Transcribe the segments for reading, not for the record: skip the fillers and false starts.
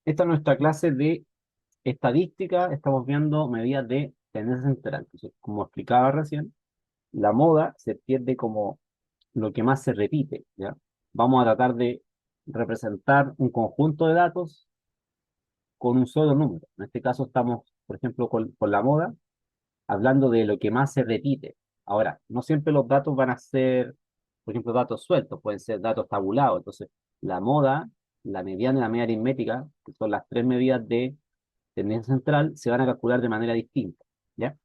Esta es nuestra clase de estadística. Estamos viendo medidas de tendencia central. Entonces, como explicaba recién, la moda se entiende como lo que más se repite, ¿ya? Vamos a tratar de representar un conjunto de datos con un solo número. En este caso estamos, por ejemplo, con la moda, hablando de lo que más se repite. Ahora, no siempre los datos van a ser, por ejemplo, datos sueltos, pueden ser datos tabulados. Entonces, la moda, la mediana y la media aritmética, que son las tres medidas de tendencia central, se van a calcular de manera distinta, ¿ya?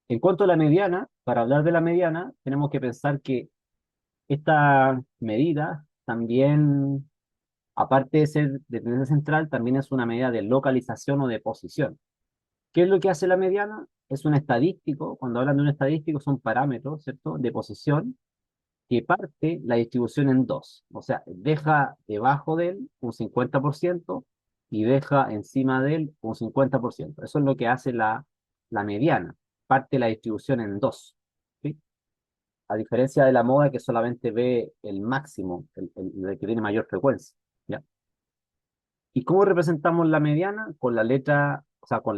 En cuanto a la mediana, para hablar de la mediana, tenemos que pensar que esta medida también, aparte de ser de tendencia central, también es una medida de localización o de posición. ¿Qué es lo que hace la mediana? Es un estadístico. Cuando hablan de un estadístico son parámetros, ¿cierto?, de posición que parte la distribución en dos. O sea, deja debajo de él un 50% y deja encima de él un 50%. Eso es lo que hace la mediana. Parte la distribución en dos. ¿Sí? A diferencia de la moda que solamente ve el máximo, el que tiene mayor frecuencia. ¿Ya? ¿Y cómo representamos la mediana? Con la letra, o sea, con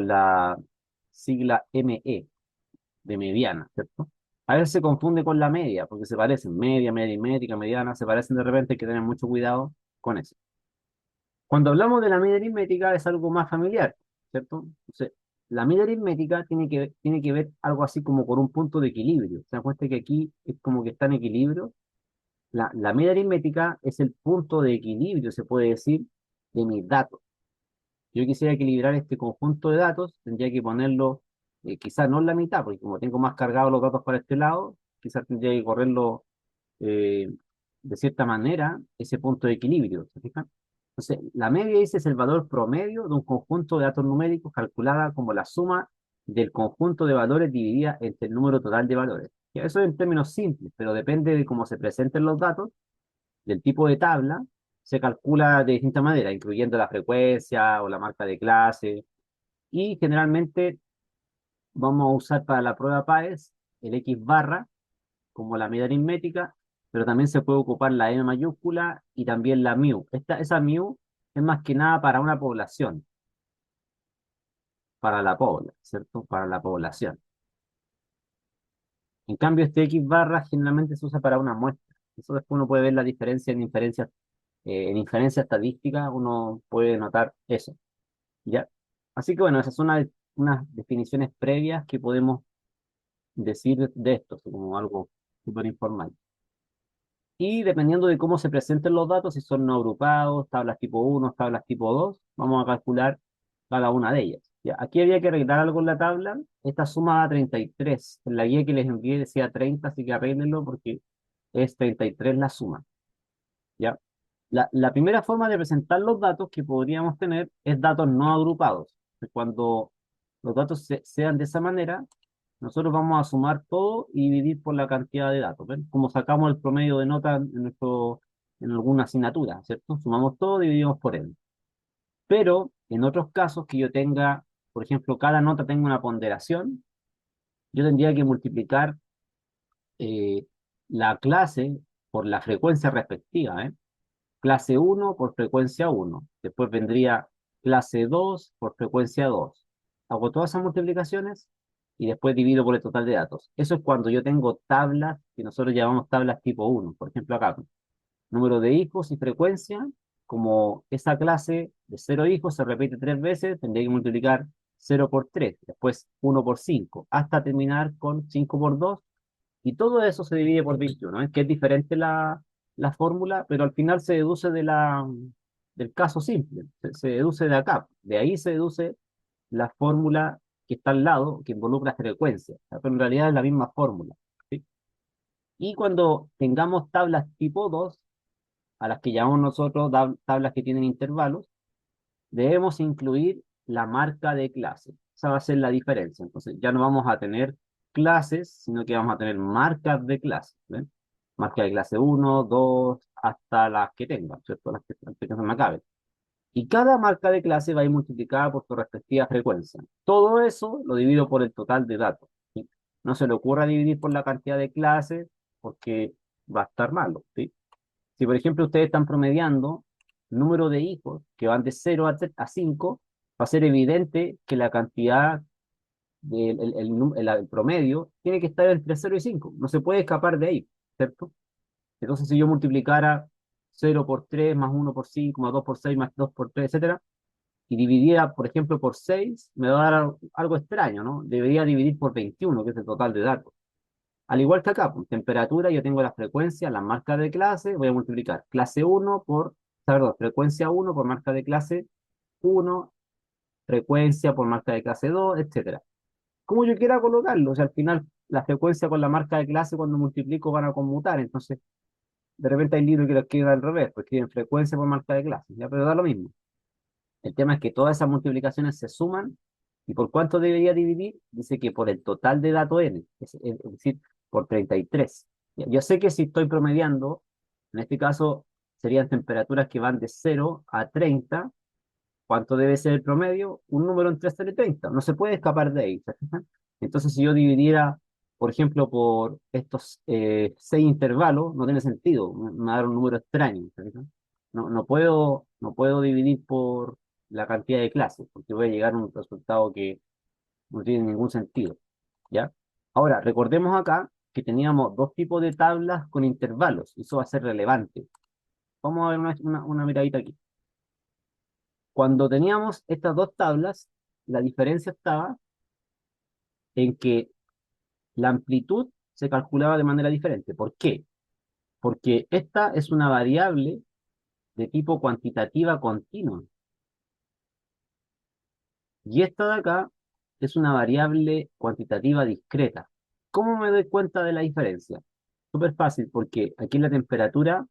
la sigla ME de mediana, ¿cierto? A veces se confunde con la media, porque se parecen, media, media y métrica, mediana, se parecen de repente, hay que tener mucho cuidado con eso. Cuando hablamos de la media aritmética es algo más familiar, ¿cierto? Entonces, la media aritmética tiene que ver algo así como con un punto de equilibrio. Se dan cuenta que aquí es como que está en equilibrio. La media aritmética es el punto de equilibrio, se puede decir, de mis datos. Yo quisiera equilibrar este conjunto de datos, tendría que ponerlo, quizás no en la mitad, porque como tengo más cargados los datos para este lado, quizás tendría que correrlo eh, de cierta manera, ese punto de equilibrio, ¿se fijan? Entonces, la media dice es el valor promedio de un conjunto de datos numéricos calculada como la suma del conjunto de valores dividida entre el número total de valores. Ya, eso es en términos simples, pero depende de cómo se presenten los datos, del tipo de tabla, se calcula de distinta manera, incluyendo la frecuencia o la marca de clase. Y generalmente vamos a usar para la prueba PAES el X barra como la medida aritmética, pero también se puede ocupar la M mayúscula y también la mu. Esa mu es más que nada para una población, para la pobla, ¿cierto? Para la población. En cambio, este X barra generalmente se usa para una muestra. Eso después uno puede ver la diferencia en inferencia estadística, uno puede notar eso. ¿Ya? Así que bueno, esas son unas definiciones previas que podemos decir de esto, como algo súper informal. Y dependiendo de cómo se presenten los datos, si son no agrupados, tablas tipo uno, tablas tipo 2, vamos a calcular cada una de ellas. ¿Ya? Aquí había que arreglar algo en la tabla. Esta suma da 33. En la guía que les envié decía 30, así que arréglenlo porque es 33 la suma. ¿Ya? La primera forma de presentar los datos que podríamos tener es datos no agrupados. Cuando los datos sean de esa manera, nosotros vamos a sumar todo y dividir por la cantidad de datos. ¿Ven? Como sacamos el promedio de nota en alguna asignatura, ¿cierto? Sumamos todo, dividimos por él. Pero en otros casos que yo tenga, por ejemplo, cada nota tenga una ponderación, yo tendría que multiplicar eh, la clase por la frecuencia respectiva, ¿eh? Clase uno por frecuencia uno. Después vendría clase 2 por frecuencia 2. Hago todas esas multiplicaciones y después divido por el total de datos. Eso es cuando yo tengo tablas que nosotros llamamos tablas tipo uno. Por ejemplo, acá, número de hijos y frecuencia. Como esa clase de 0 hijos se repite 3 veces, tendría que multiplicar 0 por 3, después uno por 5, hasta terminar con 5 por 2 y todo eso se divide por 21. Es que es diferente la fórmula, pero al final se deduce del caso simple, se deduce de acá. De ahí se deduce la fórmula que está al lado, que involucra frecuencia. O sea, pero en realidad es la misma fórmula. ¿Sí? Y cuando tengamos tablas tipo 2 a las que llamamos nosotros tablas que tienen intervalos, debemos incluir la marca de clase. Esa va a ser la diferencia. Entonces ya no vamos a tener clases, sino que vamos a tener marcas de clase. ¿Ven? Marca de clase uno, 2, hasta las que tengan, ¿cierto? Las que se me acaben. Y cada marca de clase va a ir multiplicada por su respectiva frecuencia. Todo eso lo divido por el total de datos. ¿Sí? No se le ocurra dividir por la cantidad de clases porque va a estar malo. ¿Sí? Si por ejemplo ustedes están promediando número de hijos que van de 0 a 5, va a ser evidente que la cantidad el promedio tiene que estar entre 0 y 5. No se puede escapar de ahí, ¿cierto? Entonces, si yo multiplicara 0 por 3 más 1 por 5 más 2 por 6 más 2 por 3, etcétera, y dividiera, por ejemplo, por 6, me va a dar algo extraño, ¿no? Debería dividir por 21, que es el total de datos. Al igual que acá, pues, temperatura, yo tengo la frecuencia, las marcas de clase, voy a multiplicar clase uno perdón, frecuencia uno por marca de clase uno, frecuencia por marca de clase 2, etcétera. Como yo quiera colocarlo, o sea, al final la frecuencia con la marca de clase cuando multiplico van a conmutar, entonces de repente hay libros que lo escriben al revés, pues escriben frecuencia por marca de clase, ¿ya? Pero da lo mismo. El tema es que todas esas multiplicaciones se suman, ¿y por cuánto debería dividir? Dice que por el total de datos n, es decir, por 33. Yo sé que si estoy promediando, en este caso serían temperaturas que van de 0 a 30. ¿Cuánto debe ser el promedio? Un número entre 0 y 30. No se puede escapar de ahí, ¿se fijan? Entonces, si yo dividiera, por ejemplo, por estos 6 intervalos, no tiene sentido. Me va a dar un número extraño, ¿se fijan? No puedo dividir por la cantidad de clases, porque voy a llegar a un resultado que no tiene ningún sentido, ¿ya? Ahora, recordemos acá que teníamos dos tipos de tablas con intervalos. Eso va a ser relevante. Vamos a ver una miradita aquí. Cuando teníamos estas dos tablas, la diferencia estaba en que la amplitud se calculaba de manera diferente. ¿Por qué? Porque esta es una variable de tipo cuantitativa continua y esta de acá es una variable cuantitativa discreta. ¿Cómo me doy cuenta de la diferencia? Súper fácil, porque aquí en la temperatura,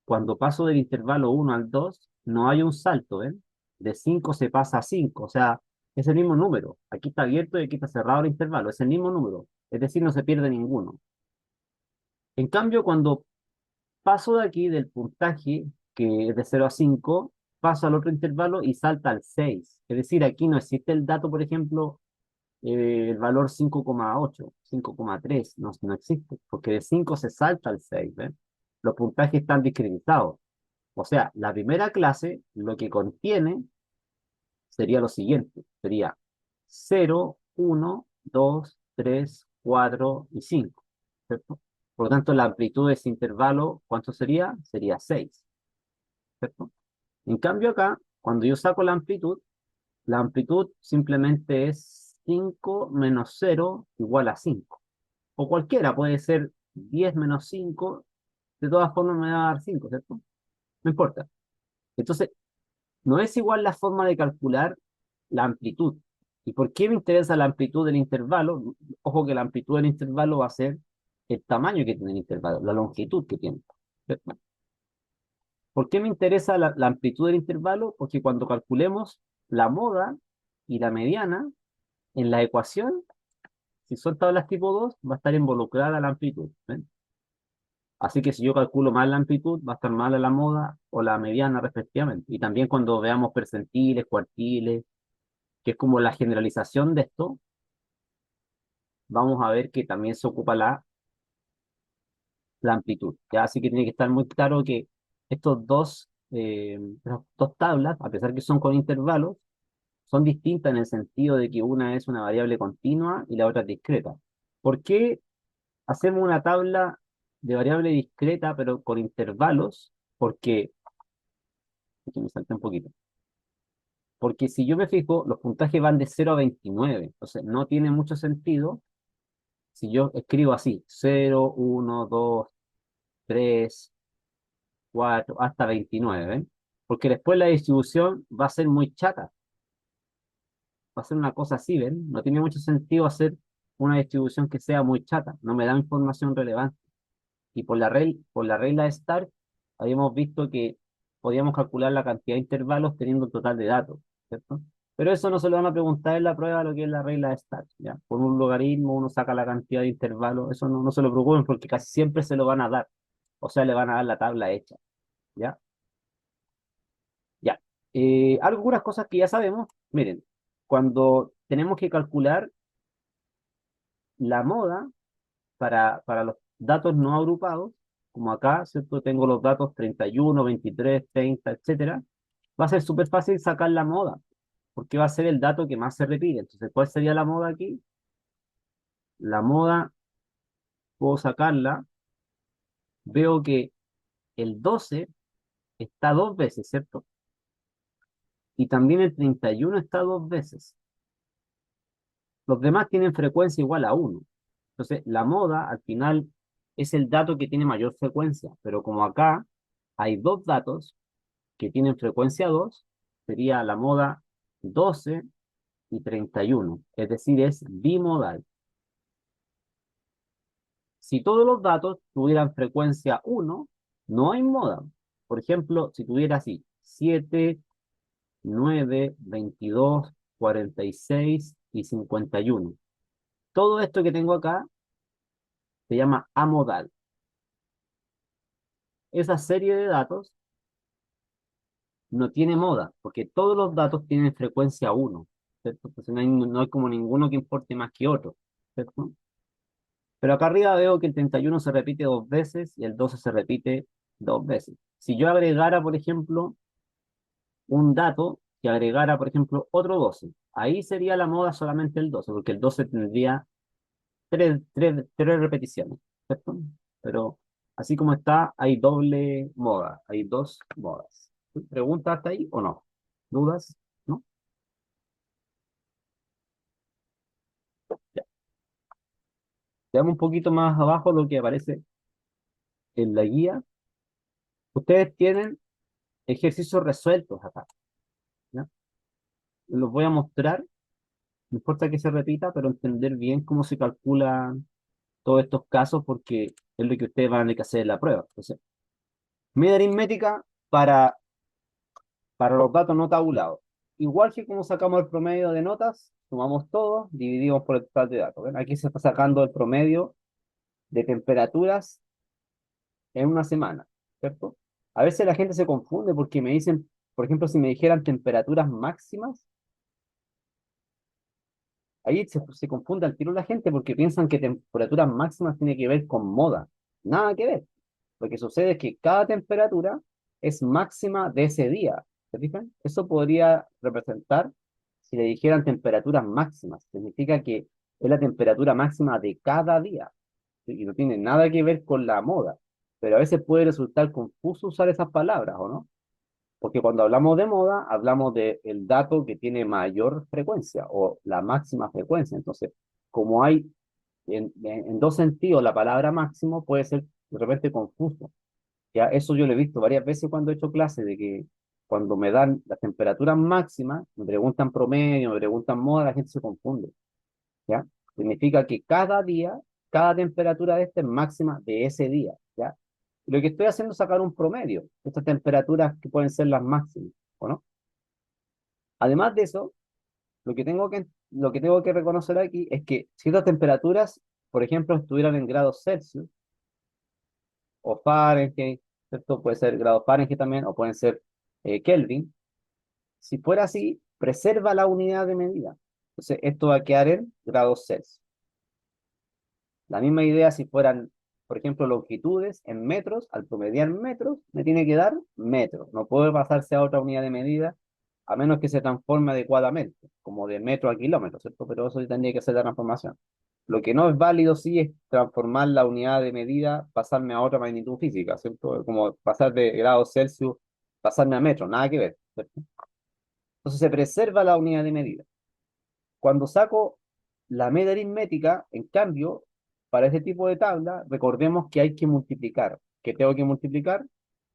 cuando paso del intervalo 1 al 2, no hay un salto, ¿ven? De 5 se pasa a 5, o sea, es el mismo número. Aquí está abierto y aquí está cerrado el intervalo, es el mismo número. Es decir, no se pierde ninguno. En cambio, cuando paso de aquí del puntaje, que es de 0 a 5, paso al otro intervalo y salta al 6. Es decir, aquí no existe el dato, por ejemplo, el valor 5,8, 5,3, no existe, porque de 5 se salta al 6, ¿ven? Los puntajes están discretizados. O sea, la primera clase lo que contiene sería lo siguiente, sería 0, 1, 2, 3, 4 y 5, ¿cierto? Por lo tanto, la amplitud de ese intervalo, ¿cuánto sería? Sería 6, ¿cierto? En cambio acá, cuando yo saco la amplitud simplemente es 5 menos 0 igual a 5. O cualquiera, puede ser 10 menos 5, de todas formas me va a dar 5, ¿cierto? No importa. Entonces, no es igual la forma de calcular la amplitud. ¿Y por qué me interesa la amplitud del intervalo? Ojo que la amplitud del intervalo va a ser el tamaño que tiene el intervalo, la longitud que tiene. ¿Por qué me interesa la amplitud del intervalo? Porque cuando calculemos la moda y la mediana, en la ecuación, si son tablas tipo 2 va a estar involucrada la amplitud. ¿Ven? Así que si yo calculo mal la amplitud, va a estar mala la moda o la mediana respectivamente. Y también cuando veamos percentiles, cuartiles, que es como la generalización de esto, vamos a ver que también se ocupa la amplitud. ¿Ya? Así que tiene que estar muy claro que estas dos tablas, a pesar que son con intervalos, son distintas en el sentido de que una es una variable continua y la otra es discreta. ¿Por qué hacemos una tabla de variable discreta pero con intervalos? Porque, aquí me salté un poquito. Porque si yo me fijo, los puntajes van de 0 a 29. Entonces, no tiene mucho sentido si yo escribo así, 0, 1, 2, 3, 4, hasta 29, ¿ven? Porque después la distribución va a ser muy chata. Va a ser una cosa así, ¿ven? No tiene mucho sentido hacer una distribución que sea muy chata. No me da información relevante. Y por la regla de Stark, habíamos visto que podíamos calcular la cantidad de intervalos teniendo un total de datos, ¿cierto? Pero eso no se lo van a preguntar en la prueba lo que es la regla de Stark, ¿ya? Por un logaritmo uno saca la cantidad de intervalos, eso no se lo preocupen porque casi siempre se lo van a dar, o sea, le van a dar la tabla hecha, ¿ya? Ya. Algunas cosas que ya sabemos, miren, cuando tenemos que calcular la moda para los datos no agrupados, como acá, ¿cierto? Tengo los datos 31, 23, 30, etcétera, va a ser súper fácil sacar la moda, porque va a ser el dato que más se repite. Entonces, ¿cuál sería la moda aquí? La moda, puedo sacarla, veo que el 12 está dos veces, ¿cierto? Y también el 31 está dos veces. Los demás tienen frecuencia igual a uno. Entonces, la moda al final es el dato que tiene mayor frecuencia, pero como acá hay dos datos que tienen frecuencia 2, sería la moda 12 y 31, es decir, es bimodal. Si todos los datos tuvieran frecuencia 1, no hay moda. Por ejemplo, si tuviera así 7, 9, 22, 46 y 51. Todo esto que tengo acá se llama amodal. Esa serie de datos no tiene moda, porque todos los datos tienen frecuencia 1, ¿cierto? Entonces no hay como ninguno que importe más que otro, ¿cierto? Pero acá arriba veo que el 31 se repite dos veces y el 12 se repite dos veces. Si yo agregara, por ejemplo, un dato que agregara, por ejemplo, otro 12, ahí sería la moda solamente el 12, porque el 12 tendría tres repeticiones, ¿cierto? Pero así como está, hay doble moda, hay dos modas. ¿Preguntas hasta ahí o no? ¿Dudas? ¿No? Ya. Veamos un poquito más abajo lo que aparece en la guía. Ustedes tienen ejercicios resueltos acá, ¿ya? Los voy a mostrar, no importa que se repita, pero entender bien cómo se calculan todos estos casos porque es lo que ustedes van a tener que hacer en la prueba. Entonces, media aritmética para los datos no tabulados. Igual que como sacamos el promedio de notas, sumamos todo, dividimos por el total de datos. ¿Ven? Aquí se está sacando el promedio de temperaturas en una semana, ¿cierto? A veces la gente se confunde porque me dicen, por ejemplo, si me dijeran temperaturas máximas, ahí se confunde al tiro la gente porque piensan que temperaturas máximas tiene que ver con moda. Nada que ver. Lo que sucede es que cada temperatura es máxima de ese día. ¿Se fijan? Eso podría representar si le dijeran temperaturas máximas. Significa que es la temperatura máxima de cada día. ¿Sí? Y no tiene nada que ver con la moda. Pero a veces puede resultar confuso usar esas palabras, ¿o no? Porque cuando hablamos de moda, hablamos del dato que tiene mayor frecuencia o la máxima frecuencia. Entonces, como hay en dos sentidos la palabra máximo, puede ser de repente confuso. Ya, eso yo lo he visto varias veces cuando he hecho clases, de que cuando me dan las temperaturas máximas, me preguntan promedio, me preguntan moda, la gente se confunde. ¿Ya? Significa que cada día, cada temperatura de este es máxima de ese día. ¿Ya? Lo que estoy haciendo es sacar un promedio de estas temperaturas que pueden ser las máximas, ¿o no? Además de eso, lo que tengo que reconocer aquí es que si estas temperaturas, por ejemplo, estuvieran en grados Celsius o Fahrenheit, ¿cierto? Puede ser grados Fahrenheit también, o pueden ser Kelvin. Si fuera así, preserva la unidad de medida. Entonces, esto va a quedar en grados Celsius. La misma idea si fueran, por ejemplo, longitudes en metros, al promediar metros, me tiene que dar metros. No puede pasarse a otra unidad de medida, a menos que se transforme adecuadamente, como de metro a kilómetro, ¿cierto? Pero eso sí tendría que hacer la transformación. Lo que no es válido sí es transformar la unidad de medida, pasarme a otra magnitud física, ¿cierto? Como pasar de grados Celsius, pasarme a metros, nada que ver, ¿cierto? Entonces se preserva la unidad de medida. Cuando saco la media aritmética, en cambio, para este tipo de tabla, recordemos que hay que multiplicar. ¿Qué tengo que multiplicar?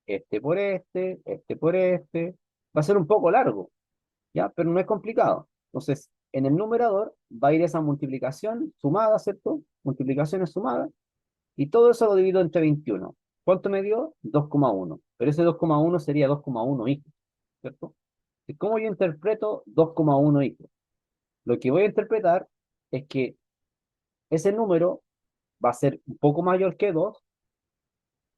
Este por este por este. Va a ser un poco largo, ¿ya? Pero no es complicado. Entonces, en el numerador va a ir esa multiplicación sumada, ¿cierto? Multiplicaciones sumadas. Y todo eso lo divido entre 21. ¿Cuánto me dio? 2,1. Pero ese 2,1 sería 2,1 hijos, ¿cierto? ¿Y cómo yo interpreto 2,1 hijos? Lo que voy a interpretar es que ese número va a ser un poco mayor que 2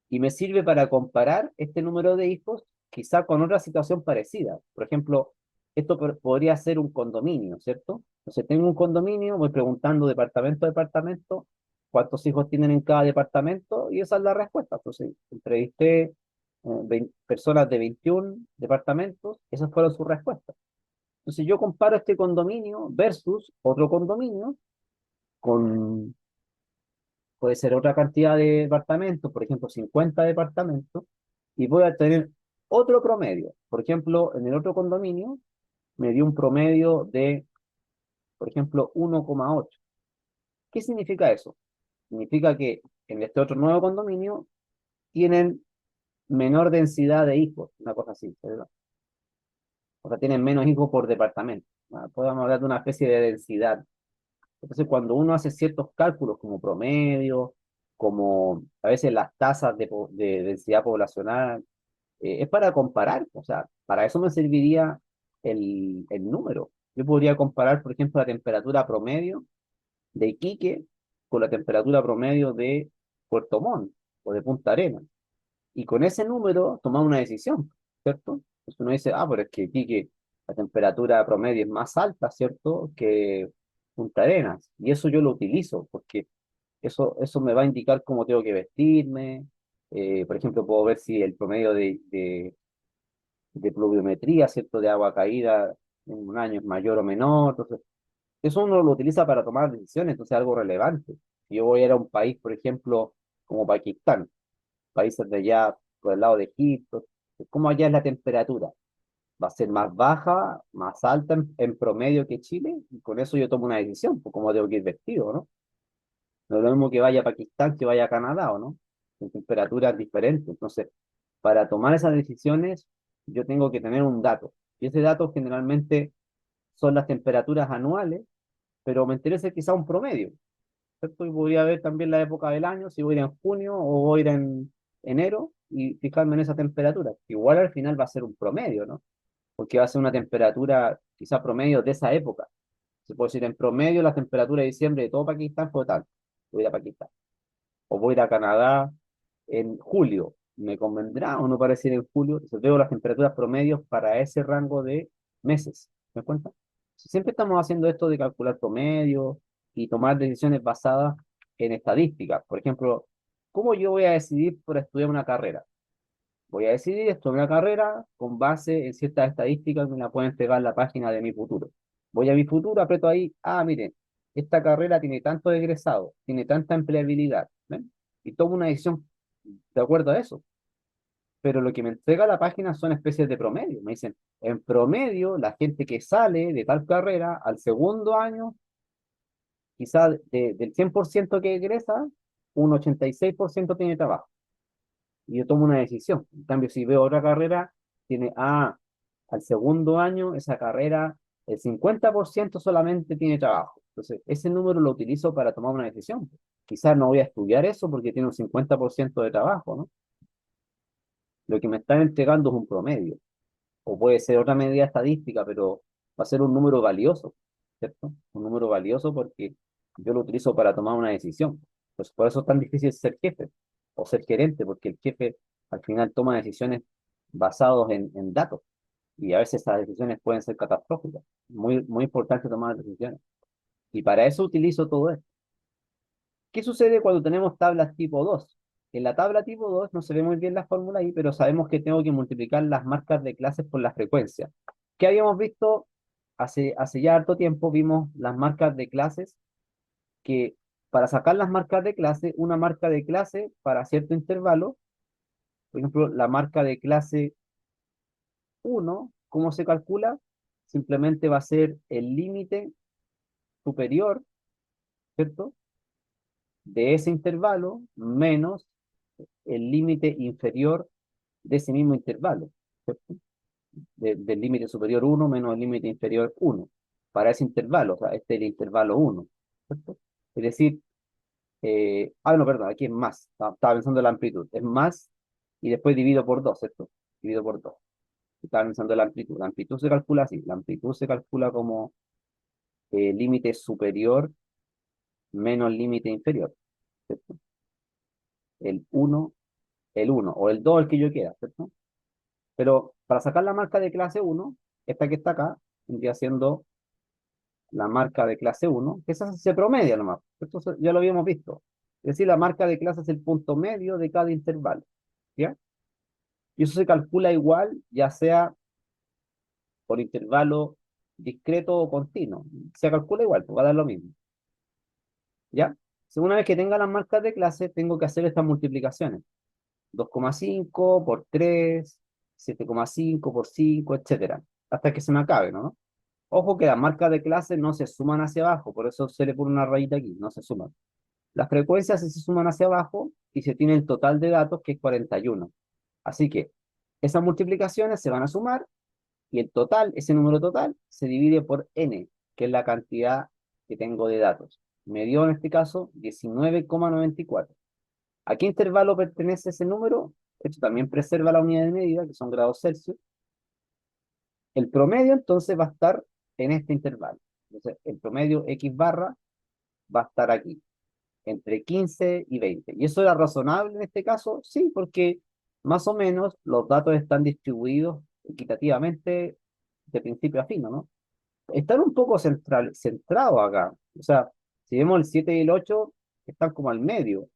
y me sirve para comparar este número de hijos quizá con otra situación parecida. Por ejemplo, esto podría ser un condominio, ¿cierto? Entonces tengo un condominio, voy preguntando departamento a departamento cuántos hijos tienen en cada departamento y esa es la respuesta. Entonces, entrevisté personas de 21 departamentos, esas fueron sus respuestas. Entonces, yo comparo este condominio versus otro condominio con, puede ser otra cantidad de departamentos, por ejemplo, 50 departamentos, y voy a tener otro promedio. Por ejemplo, en el otro condominio me dio un promedio de, por ejemplo, 1,8. ¿Qué significa eso? Significa que en este otro nuevo condominio tienen menor densidad de hijos, una cosa así, ¿verdad? O sea, tienen menos hijos por departamento. Podemos hablar de una especie de densidad. Entonces, cuando uno hace ciertos cálculos como promedio, como a veces las tasas de densidad poblacional, es para comparar, o sea, para eso me serviría el número. Yo podría comparar, por ejemplo, la temperatura promedio de Iquique con la temperatura promedio de Puerto Montt o de Punta Arenas. Y con ese número tomar una decisión, ¿cierto? Entonces uno dice, pero es que Iquique la temperatura promedio es más alta, ¿cierto? Que Punta Arenas. Y eso yo lo utilizo porque eso me va a indicar cómo tengo que vestirme. Por ejemplo, puedo ver si el promedio de pluviometría, ¿cierto? De agua caída en un año es mayor o menor. Entonces, eso uno lo utiliza para tomar decisiones, entonces es algo relevante. Si yo voy a ir a un país, por ejemplo, como Pakistán, países de allá por el lado de Egipto, ¿cómo allá es la temperatura? ¿Va a ser más baja, más alta en promedio que Chile? Y con eso yo tomo una decisión, pues cómo tengo que ir vestido, ¿no? No es lo mismo que vaya a Pakistán que vaya a Canadá, ¿o no? En temperaturas diferentes. Entonces, para tomar esas decisiones, yo tengo que tener un dato. Y ese dato generalmente son las temperaturas anuales, pero me interesa quizá un promedio, ¿cierto? Y podría ver también la época del año, si voy a ir en junio o voy a ir en enero y fijarme en esa temperatura. Igual al final va a ser un promedio, ¿no? Porque va a ser una temperatura quizá promedio de esa época. Se puede decir en promedio la temperatura de diciembre de todo Pakistán fue tal. Voy a ir a Pakistán. O voy a ir a Canadá en julio. ¿Me convendrá o no parece ir en julio? Entonces veo las temperaturas promedios para ese rango de meses. ¿Me cuenta? Siempre estamos haciendo esto de calcular promedios y tomar decisiones basadas en estadísticas. Por ejemplo, ¿cómo yo voy a decidir por estudiar una carrera? Voy a decidir estudiar una carrera con base en ciertas estadísticas que me la puede entregar la página de Mi Futuro. Voy a Mi Futuro, aprieto ahí, miren, esta carrera tiene tanto egresado, tiene tanta empleabilidad, ¿ven? Y tomo una decisión de acuerdo a eso. Pero lo que me entrega la página son especies de promedio. Me dicen, en promedio, la gente que sale de tal carrera al segundo año, quizá del 100% que egresa, un 86% tiene trabajo. Y yo tomo una decisión. En cambio, si veo otra carrera, tiene, al segundo año, esa carrera, el 50% solamente tiene trabajo. Entonces, ese número lo utilizo para tomar una decisión. Quizás no voy a estudiar eso porque tiene un 50% de trabajo, ¿no? Lo que me están entregando es un promedio. O puede ser otra medida estadística, pero va a ser un número valioso, ¿cierto? Un número valioso porque yo lo utilizo para tomar una decisión. Pues por eso es tan difícil ser jefe o ser gerente, porque el jefe al final toma decisiones basadas en datos y a veces esas decisiones pueden ser catastróficas. Muy, muy importante tomar decisiones. Y para eso utilizo todo esto. ¿Qué sucede cuando tenemos tablas tipo 2? En la tabla tipo 2 no se ve muy bien la fórmula ahí, pero sabemos que tengo que multiplicar las marcas de clases por la frecuencia. ¿Qué habíamos visto hace ya harto tiempo? Vimos las marcas de clases, que para sacar las marcas de clase, una marca de clase para cierto intervalo, por ejemplo, la marca de clase 1, ¿cómo se calcula? Simplemente va a ser el límite superior, ¿cierto? De ese intervalo menos el límite inferior de ese mismo intervalo, ¿cierto? Del límite superior 1 menos el límite inferior 1 para ese intervalo, o sea, este es el intervalo 1, ¿cierto? Es decir, no, perdón, aquí es más, estaba pensando en la amplitud, es más y después divido por 2, ¿cierto? Divido por 2. Estaba pensando en la amplitud se calcula así, la amplitud se calcula como límite superior menos límite inferior, ¿cierto? El uno o el 2 el que yo quiera, ¿cierto? Pero para sacar la marca de clase 1, esta que está acá, vendría siendo la marca de clase 1, que esa se promedia nomás. Esto ya lo habíamos visto. Es decir, la marca de clase es el punto medio de cada intervalo, ¿ya? Y eso se calcula igual, ya sea por intervalo discreto o continuo. Se calcula igual, pues va a dar lo mismo, ¿ya? Según una vez que tenga las marcas de clase, tengo que hacer estas multiplicaciones. 2,5 por 3, 7,5 por 5, etcétera, hasta que se me acabe, ¿no? Ojo que las marcas de clase no se suman hacia abajo, por eso se le pone una rayita aquí, no se suman. Las frecuencias sí se suman hacia abajo y se tiene el total de datos, que es 41. Así que esas multiplicaciones se van a sumar y el total, ese número total, se divide por n, que es la cantidad que tengo de datos. Me dio en este caso 19,94. ¿A qué intervalo pertenece ese número? Esto también preserva la unidad de medida, que son grados Celsius. El promedio entonces va a estar en este intervalo. Entonces, el promedio X barra va a estar aquí, entre 15 y 20. ¿Y eso era razonable en este caso? Sí, porque más o menos los datos están distribuidos equitativamente de principio a fin, ¿no? Están un poco centrados acá. O sea, si vemos el 7 y el 8, están como al medio,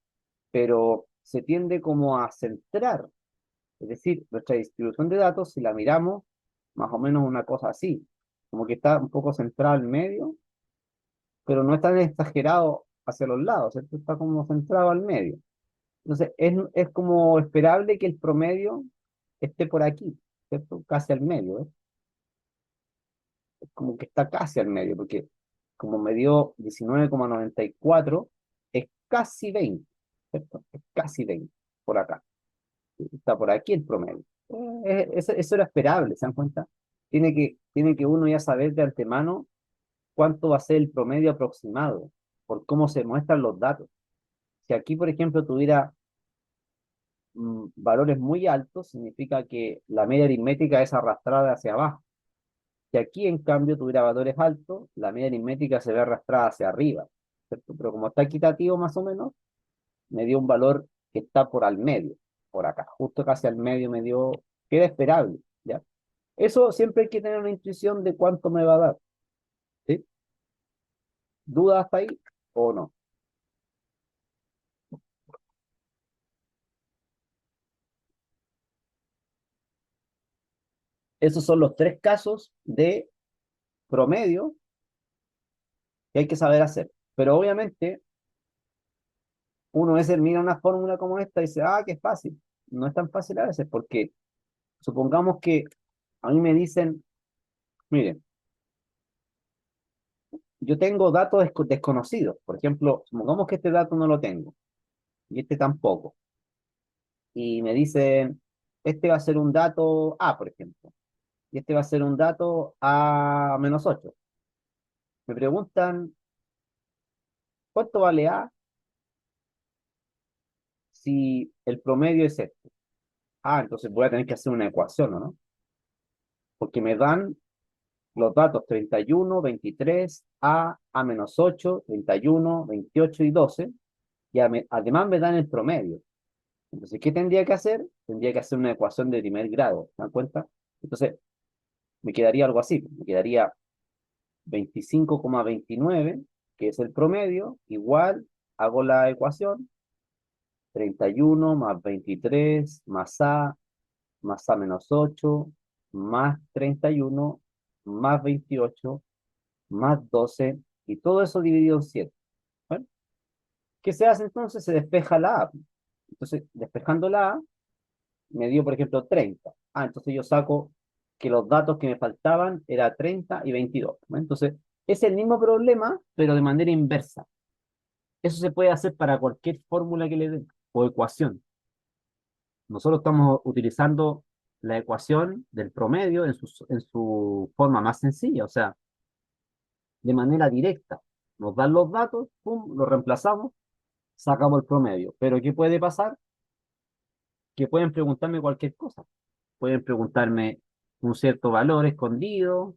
pero se tiende como a centrar. Es decir, nuestra distribución de datos, si la miramos, más o menos una cosa así, como que está un poco centrada al medio, pero no es tan exagerado hacia los lados, ¿cierto? Está como centrado al medio. Entonces, es como esperable que el promedio esté por aquí, ¿cierto? Casi al medio, ¿eh? Es como que está casi al medio, porque como me dio 19,94, es casi 20, ¿cierto? Es casi 20 por acá. Está por aquí el promedio. Eso era esperable, ¿se dan cuenta? Tiene que uno ya saber de antemano cuánto va a ser el promedio aproximado, por cómo se muestran los datos. Si aquí, por ejemplo, tuviera valores muy altos, significa que la media aritmética es arrastrada hacia abajo. Si aquí, en cambio, tuviera valores altos, la media aritmética se ve arrastrada hacia arriba, ¿cierto? Pero como está equitativo más o menos, me dio un valor que está por al medio, por acá, justo casi al medio me dio, que era esperable, ¿ya? Eso siempre hay que tener una intuición de cuánto me va a dar, ¿sí? ¿Dudas hasta ahí o no? Esos son los tres casos de promedio que hay que saber hacer. Pero obviamente, uno a veces mira una fórmula como esta y dice, ah, qué fácil. No es tan fácil a veces, porque supongamos que a mí me dicen, miren, yo tengo datos desconocidos. Por ejemplo, supongamos que este dato no lo tengo y este tampoco. Y me dicen, este va a ser un dato A, por ejemplo, y este va a ser un dato A menos 8. Me preguntan, ¿cuánto vale A si el promedio es este? Ah, entonces voy a tener que hacer una ecuación, ¿no? Porque me dan los datos 31, 23, A menos 8, 31, 28 y 12, y además me dan el promedio. Entonces, ¿qué tendría que hacer? Tendría que hacer una ecuación de primer grado, ¿se dan cuenta? Entonces, me quedaría algo así, me quedaría 25,29, que es el promedio, igual, hago la ecuación, 31 más 23 más A menos 8, más 31, más 28, más 12, y todo eso dividido en 7. ¿Vale? ¿Qué se hace entonces? Se despeja la A. Entonces, despejando la A, me dio, por ejemplo, 30. Ah, entonces yo saco que los datos que me faltaban era 30 y 22. ¿Vale? Entonces, es el mismo problema, pero de manera inversa. Eso se puede hacer para cualquier fórmula que le den o ecuación. Nosotros estamos utilizando la ecuación del promedio en su forma más sencilla, o sea, de manera directa. Nos dan los datos, pum, los reemplazamos, sacamos el promedio. Pero ¿qué puede pasar? Que pueden preguntarme cualquier cosa. Pueden preguntarme un cierto valor escondido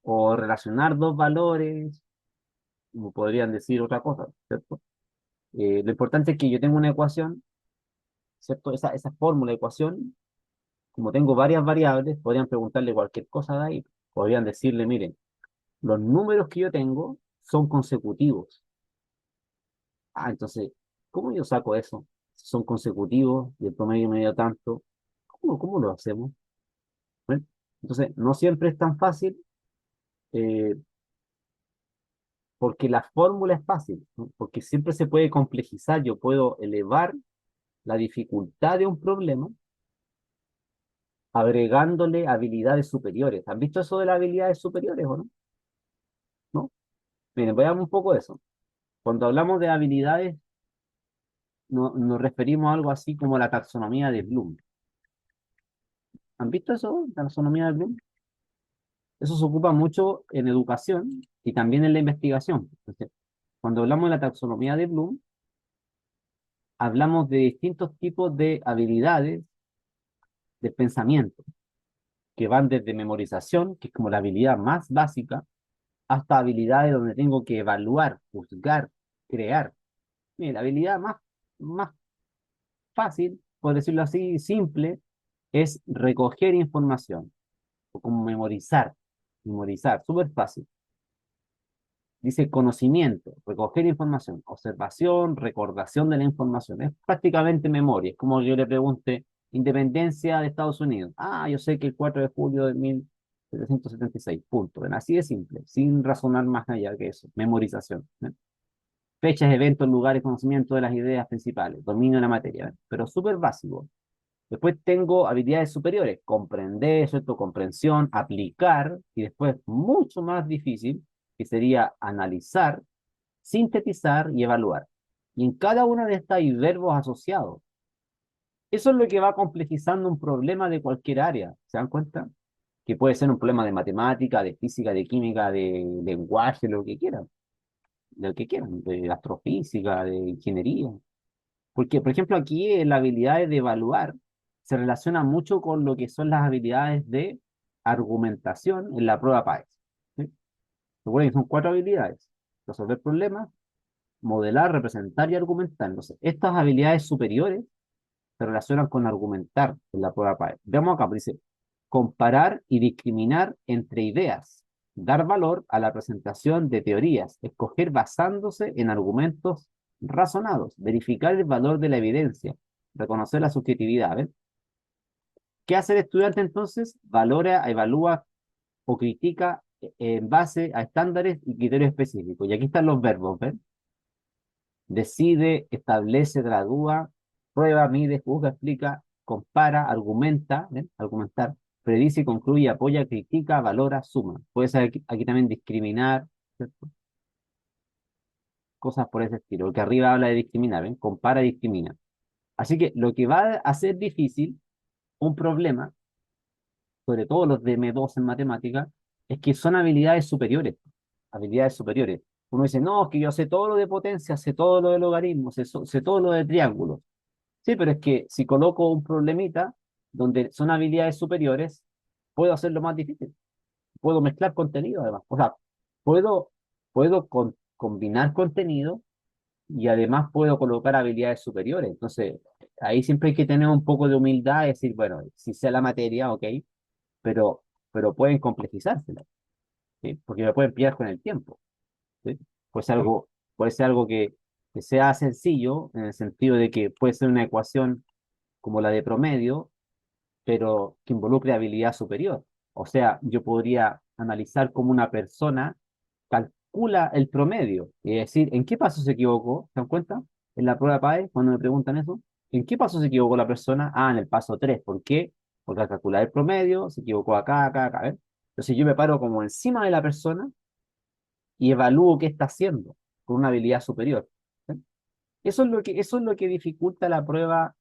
o relacionar dos valores, o podrían decir otra cosa, ¿cierto? Lo importante es que yo tengo una ecuación, ¿cierto? Esa fórmula de ecuación, como tengo varias variables, podrían preguntarle cualquier cosa de ahí. Podrían decirle, miren, los números que yo tengo son consecutivos. Ah, entonces, ¿Cómo yo saco eso? Si son consecutivos y el promedio me dio tanto, ¿cómo lo hacemos? ¿Ven? Entonces, no siempre es tan fácil, eh, porque la fórmula es fácil, ¿no? Porque siempre se puede complejizar, yo puedo elevar la dificultad de un problema agregándole habilidades superiores. ¿Han visto eso de las habilidades superiores o no? ¿No? Miren, veamos un poco de eso. Cuando hablamos de habilidades, nos referimos a algo así como la taxonomía de Bloom. ¿Han visto eso? La taxonomía de Bloom. Eso se ocupa mucho en educación y también en la investigación. Entonces, cuando hablamos de la taxonomía de Bloom, hablamos de distintos tipos de habilidades del pensamiento, que van desde memorización, que es como la habilidad más básica, hasta habilidades donde tengo que evaluar, juzgar, crear. Mira, la habilidad más fácil, por decirlo así, simple, es recoger información, o como memorizar, súper fácil. Dice conocimiento, recoger información, observación, recordación de la información. Es prácticamente memoria. Es como yo le pregunte, independencia de Estados Unidos. Ah, yo sé que el 4 de julio de 1776, punto. Ven, así de simple, sin razonar más allá que eso. Memorización. ¿Ven? Fechas, eventos, lugares, conocimiento de las ideas principales, dominio de la materia. ¿Ven? Pero súper básico. Después tengo habilidades superiores, comprender, ¿cierto? Comprensión, aplicar, y después mucho más difícil, que sería analizar, sintetizar y evaluar. Y en cada una de estas hay verbos asociados. Eso es lo que va complejizando un problema de cualquier área, ¿se dan cuenta? Que puede ser un problema de matemática, de física, de química, de lenguaje, lo que quieran, de astrofísica, de ingeniería. Porque, por ejemplo, aquí la habilidad de evaluar se relaciona mucho con lo que son las habilidades de argumentación en la prueba PAES. ¿Sí? Recuerden que son cuatro habilidades: resolver problemas, modelar, representar y argumentar. Entonces, estas habilidades superiores se relacionan con argumentar en la prueba PAES. Veamos acá, pues dice, comparar y discriminar entre ideas, dar valor a la presentación de teorías, escoger basándose en argumentos razonados, verificar el valor de la evidencia, reconocer la subjetividad. ¿Ven? ¿Qué hace el estudiante entonces? Valora, evalúa o critica en base a estándares y criterios específicos. Y aquí están los verbos, ¿ven? Decide, establece, gradúa, prueba, mide, juzga, explica, compara, argumenta, ¿ven? Argumentar, predice, concluye, apoya, critica, valora, suma. Puede ser aquí también discriminar, ¿cierto? Cosas por ese estilo, porque arriba habla de discriminar, ¿ven? Compara, discrimina. Así que lo que va a hacer difícil un problema, sobre todo los de M2 en matemática, es que son habilidades superiores. Habilidades superiores. Uno dice, no, es que yo sé todo lo de potencia, sé todo lo de logaritmos, sé todo lo de triángulos. Sí, pero es que si coloco un problemita donde son habilidades superiores, puedo hacerlo más difícil. Puedo mezclar contenido además. O sea, puedo, puedo combinar contenido y además puedo colocar habilidades superiores. Entonces, ahí siempre hay que tener un poco de humildad y decir, bueno, si sé la materia, ok, pero, pero pueden complejizársela, ¿sí? Porque me pueden pillar con el tiempo. ¿Sí? Puede ser algo, puede ser algo que sea sencillo, en el sentido de que puede ser una ecuación como la de promedio, pero que involucre habilidad superior. O sea, yo podría analizar cómo una persona calcula el promedio y decir, ¿en qué paso se equivocó? ¿Se dan cuenta? En la prueba PAE, cuando me preguntan eso, ¿en qué paso se equivocó la persona? Ah, en el paso 3. ¿Por qué? Porque al calcular el promedio se equivocó acá, acá, acá. ¿Ven? Entonces yo me paro como encima de la persona y evalúo qué está haciendo con una habilidad superior. ¿Ven? Eso es lo que dificulta la prueba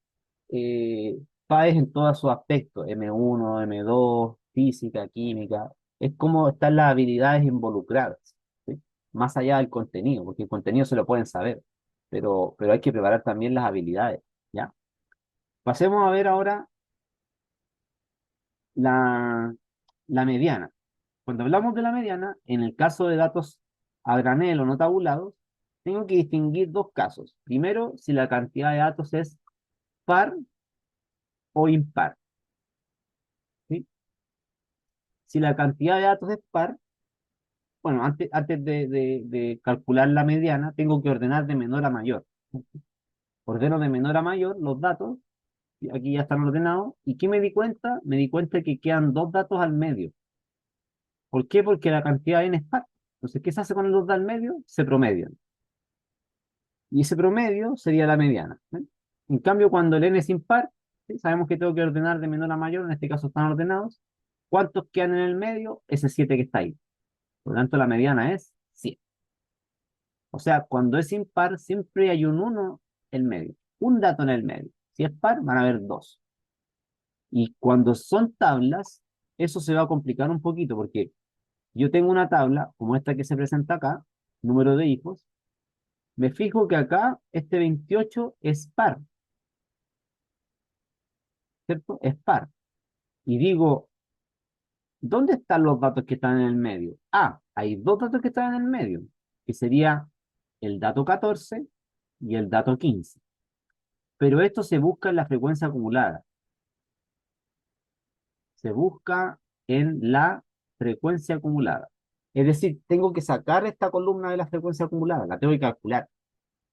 PAES en todos sus aspectos, M1, M2, física, química, es como están las habilidades involucradas, ¿sí? Más allá del contenido, porque el contenido se lo pueden saber, pero hay que preparar también las habilidades, ¿ya? Pasemos a ver ahora la, la mediana. Cuando hablamos de la mediana, en el caso de datos a granel o no tabulados, tengo que distinguir dos casos. Primero, si la cantidad de datos es par o impar, ¿sí? Si la cantidad de datos es par, bueno, antes de calcular la mediana, tengo que ordenar de menor a mayor. Ordeno de menor a mayor los datos, y aquí ya están ordenados. ¿Y qué me di cuenta? Me di cuenta que quedan dos datos al medio. ¿Por qué? Porque la cantidad n es par. Entonces, ¿qué se hace con los dos al medio? Se promedian. Y ese promedio sería la mediana. ¿Ven? En cambio, cuando el n es impar, ¿sí? Sabemos que tengo que ordenar de menor a mayor, en este caso están ordenados. ¿Cuántos quedan en el medio? Ese 7 que está ahí. Por lo tanto, la mediana es 7. O sea, cuando es impar, siempre hay un uno en el medio, un dato en el medio. Si es par, van a haber dos. Y cuando son tablas, eso se va a complicar un poquito, porque yo tengo una tabla, como esta que se presenta acá, número de hijos, me fijo que acá este 28 es par, ¿cierto? Es par. Y digo, ¿dónde están los datos que están en el medio? Ah, hay dos datos que están en el medio, que sería el dato 14 y el dato 15. Pero esto se busca en la frecuencia acumulada. Se busca en la frecuencia acumulada. Es decir, tengo que sacar esta columna de la frecuencia acumulada, la tengo que calcular.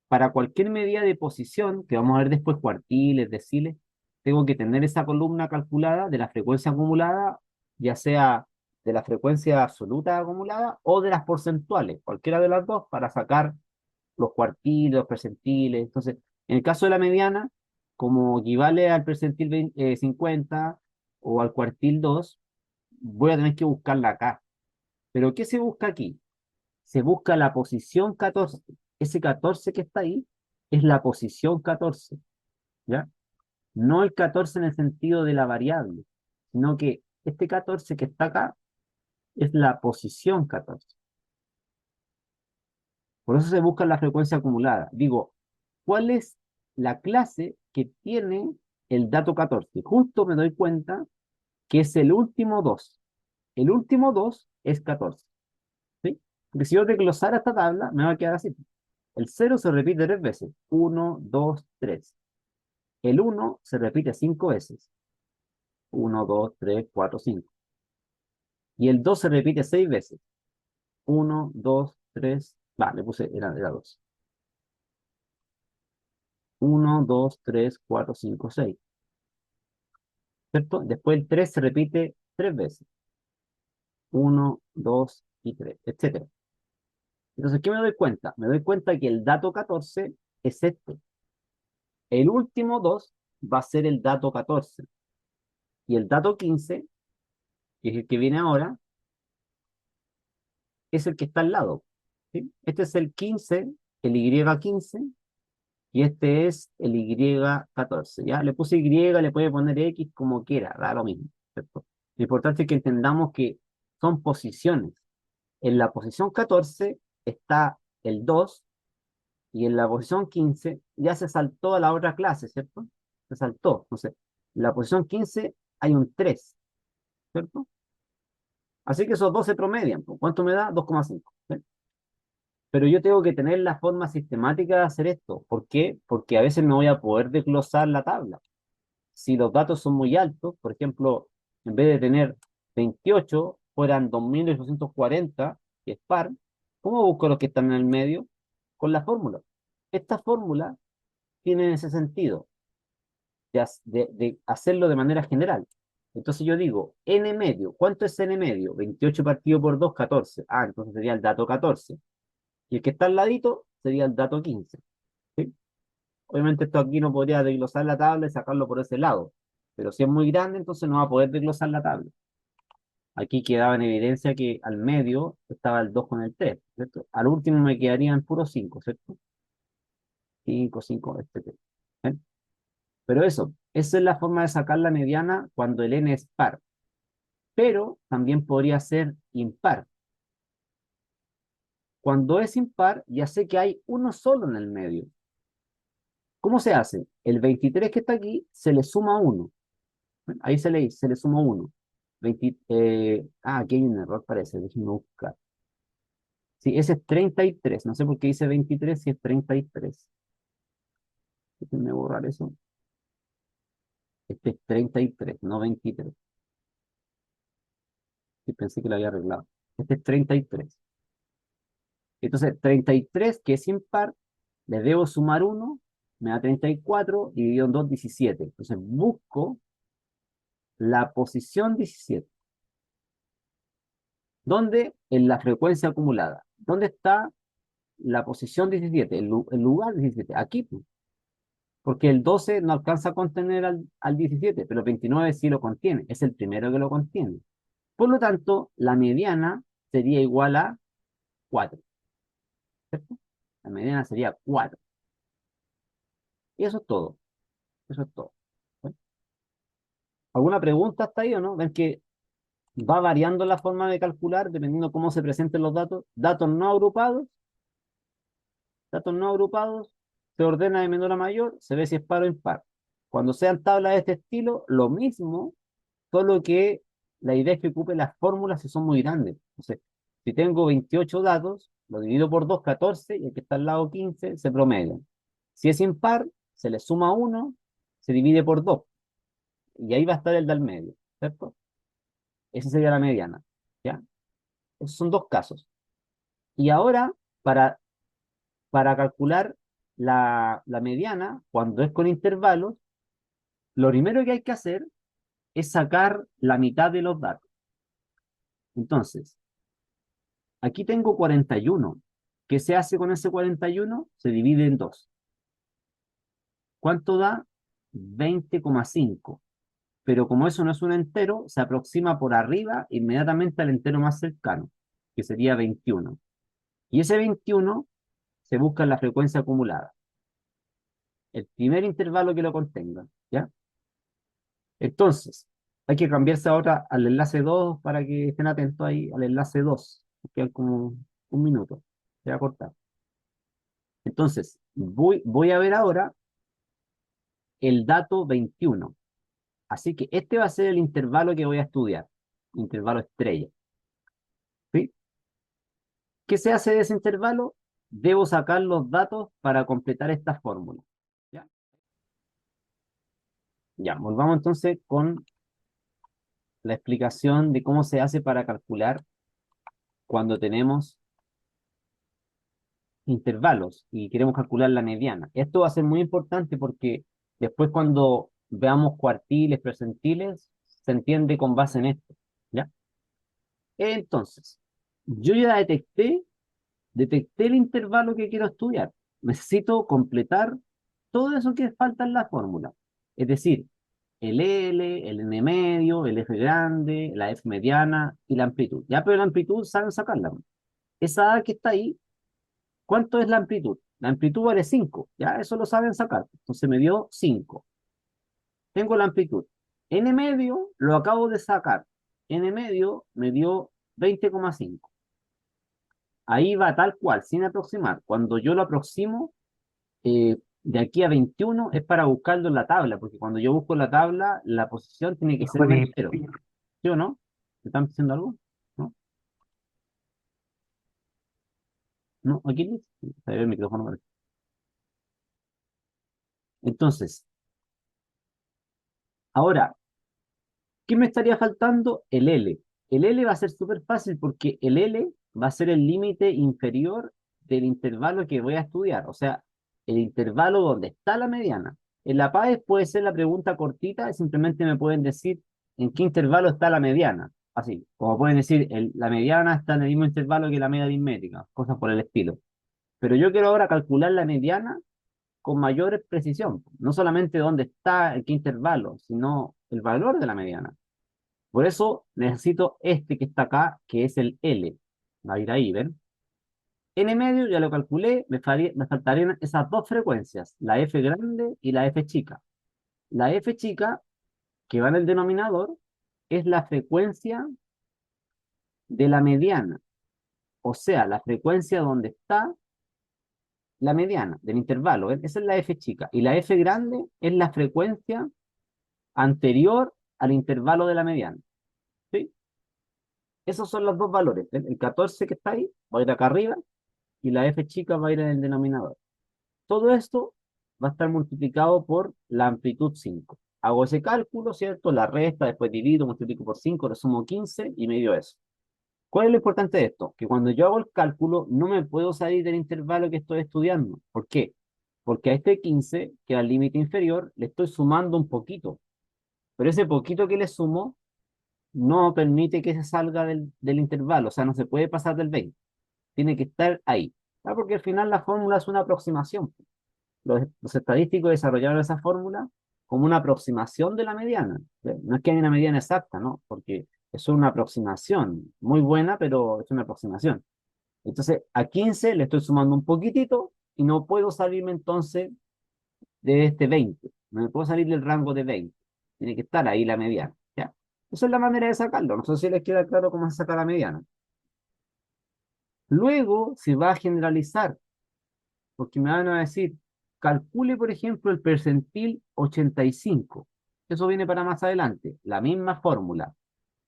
Para cualquier medida de posición, que vamos a ver después cuartiles, deciles, tengo que tener esa columna calculada de la frecuencia acumulada, ya sea de la frecuencia absoluta acumulada o de las porcentuales, cualquiera de las dos, para sacar los cuartiles, los percentiles. Entonces, en el caso de la mediana, como equivale al percentil 50 o al cuartil 2, voy a tener que buscarla acá. ¿Pero qué se busca aquí? Se busca la posición 14. Ese 14 que está ahí es la posición 14, ¿ya? No el 14 en el sentido de la variable, sino que este 14 que está acá es la posición 14. Por eso se busca la frecuencia acumulada. Digo, ¿cuál es la clase que tiene el dato 14? Justo me doy cuenta que es el último 2. El último 2 es 14. ¿Sí? Porque si yo desglosara esta tabla, me va a quedar así. El cero se repite 3 veces. Uno, 2, 3. El uno se repite 5 veces. Uno, 2, 3, 4, 5. Y el 2 se repite 6 veces. Uno, 2, 3. Va, le puse, era 2. Uno, 2, 3, 4, 5, 6. ¿Cierto? Después el 3 se repite 3 veces. Uno, 2 y 3, etcétera. Entonces, ¿qué me doy cuenta? Me doy cuenta que el dato 14 es este. El último 2 va a ser el dato 14. Y el dato 15, que es el que viene ahora, es el que está al lado. ¿Sí? Este es el 15, el Y15, y este es el Y14. ¿Ya? Le puse Y, le puede poner X como quiera, da lo mismo. ¿Cierto? Lo importante es que entendamos que son posiciones. En la posición 14 está el 2 y en la posición 15 ya se saltó a la otra clase, ¿cierto? Se saltó. Entonces, en la posición 15 hay un 3, ¿cierto? Así que esos dos se promedian, pues. ¿Cuánto me da? 2,5. ¿Sí? Pero yo tengo que tener la forma sistemática de hacer esto. ¿Por qué? Porque a veces no voy a poder desglosar la tabla. Si los datos son muy altos, por ejemplo, en vez de tener 28, fueran 2840, que es par, ¿cómo busco los que están en el medio? Con la fórmula. Esta fórmula tiene ese sentido de hacerlo de manera general. Entonces yo digo, n medio, ¿cuánto es n medio? 28 partido por 2, 14. Ah, entonces sería el dato 14. Y el que está al ladito sería el dato 15. ¿Sí? Obviamente esto aquí no podría desglosar la tabla y sacarlo por ese lado. Pero si es muy grande, entonces no va a poder desglosar la tabla. Aquí quedaba en evidencia que al medio estaba el 2 con el 3, ¿cierto? Al último me quedarían puros 5, ¿cierto? 5, 5, etc. ¿Eh? Pero eso, esa es la forma de sacar la mediana cuando el n es par. Pero también podría ser impar. Cuando es impar, ya sé que hay uno solo en el medio. ¿Cómo se hace? El 23 que está aquí se le suma 1. Ahí se le suma 1. Aquí hay un error, parece. Déjenme buscar. Sí, ese es 33. No sé por qué dice 23 si es 33. Déjenme borrar eso. Este es 33, no 23. Sí, pensé que lo había arreglado. Este es 33. Entonces, 33, que es impar, le debo sumar 1 me da 34, dividido en 2, 17. Entonces busco la posición 17. ¿Dónde? En la frecuencia acumulada. ¿Dónde está la posición 17? El lugar 17. Aquí, pues. Porque el 12 no alcanza a contener al 17, pero el 29 sí lo contiene. Es el primero que lo contiene. Por lo tanto, la mediana sería igual a 4. ¿Cierto? La mediana sería 4. Y eso es todo. Eso es todo. ¿Sí? ¿Alguna pregunta hasta ahí o no? Ven que va variando la forma de calcular dependiendo cómo se presenten los datos. Datos no agrupados, se ordena de menor a mayor, se ve si es par o impar. Cuando sean tablas de este estilo, lo mismo, solo que la idea es que ocupe las fórmulas si son muy grandes. Entonces, si tengo 28 datos, lo divido por 2, 14, y el que está al lado 15, se promedian. Si es impar, se le suma 1, se divide por 2, y ahí va a estar el del medio, ¿cierto? Esa sería la mediana, ¿ya? Esos son dos casos. Y ahora, para, para calcular la mediana, cuando es con intervalos, lo primero que hay que hacer es sacar la mitad de los datos. Entonces, aquí tengo 41. ¿Qué se hace con ese 41? Se divide en 2. ¿Cuánto da? 20,5. Pero como eso no es un entero, se aproxima por arriba inmediatamente al entero más cercano, que sería 21. Y ese 21 se busca en la frecuencia acumulada, el primer intervalo que lo contenga, ¿ya? Entonces, hay que cambiarse ahora al enlace 2 para que estén atentos ahí al enlace 2. Quedan como un minuto. Se va a cortar. Entonces, voy a ver ahora el dato 21. Así que este va a ser el intervalo que voy a estudiar. Intervalo estrella. ¿Sí? ¿Qué se hace de ese intervalo? Debo sacar los datos para completar esta fórmula. ¿Ya? Ya, volvamos entonces con la explicación de cómo se hace para calcular cuando tenemos intervalos y queremos calcular la mediana. Esto va a ser muy importante porque después cuando veamos cuartiles, percentiles, se entiende con base en esto, ¿ya? Entonces, yo ya detecté el intervalo que quiero estudiar. Necesito completar todo eso que falta en la fórmula. Es decir, el L, el N medio, el F grande, la F mediana y la amplitud. Ya, pero la amplitud saben sacarla. Esa A que está ahí, ¿cuánto es la amplitud? La amplitud vale 5, ya eso lo saben sacar. Entonces me dio 5. Tengo la amplitud. N medio lo acabo de sacar. N medio me dio 20,5. Ahí va tal cual, sin aproximar. Cuando yo lo aproximo, de aquí a 21 es para buscarlo en la tabla, porque cuando yo busco en la tabla, la posición tiene que ser un entero. ¿Sí o no? ¿Me están diciendo algo? ¿No? ¿No? ¿Aquí? Se ve el micrófono. Vale. Entonces, ahora, ¿qué me estaría faltando? El L. El L va a ser súper fácil porque el L va a ser el límite inferior del intervalo que voy a estudiar, o sea, el intervalo donde está la mediana. En la PAES puede ser la pregunta cortita, simplemente me pueden decir en qué intervalo está la mediana. Así, como pueden decir, la mediana está en el mismo intervalo que la media aritmética, cosas por el estilo. Pero yo quiero ahora calcular la mediana con mayor precisión, no solamente dónde está, en qué intervalo, sino el valor de la mediana. Por eso necesito este que está acá, que es el L. Va a ir ahí, ¿ven? N medio, ya lo calculé, me faltarían esas dos frecuencias, la F grande y la F chica. La F chica, que va en el denominador, es la frecuencia de la mediana, o sea, la frecuencia donde está la mediana, del intervalo, ¿ven? Esa es la F chica. Y la F grande es la frecuencia anterior al intervalo de la mediana. ¿Sí? Esos son los dos valores. ¿Ven? El 14 que está ahí va a ir acá arriba y la f chica va a ir en el denominador. Todo esto va a estar multiplicado por la amplitud 5. Hago ese cálculo, ¿cierto? La resta, después divido, multiplico por 5, le sumo 15 y me dio eso. ¿Cuál es lo importante de esto? Que cuando yo hago el cálculo no me puedo salir del intervalo que estoy estudiando. ¿Por qué? Porque a este 15, que es el límite inferior, le estoy sumando un poquito. Pero ese poquito que le sumo no permite que se salga del intervalo, o sea, no se puede pasar del 20. Tiene que estar ahí. ¿Ah? Porque al final la fórmula es una aproximación. Los estadísticos desarrollaron esa fórmula como una aproximación de la mediana. No es que haya una mediana exacta, ¿no? Porque es una aproximación muy buena, pero es una aproximación. Entonces, a 15 le estoy sumando un poquitito y no puedo salirme entonces de este 20. No me puedo salir del rango de 20. Tiene que estar ahí la mediana, ¿ya? Esa es la manera de sacarlo. No sé si les queda claro cómo se saca la mediana. Luego se va a generalizar, porque me van a decir, calcule, por ejemplo, el percentil 85. Eso viene para más adelante. La misma fórmula.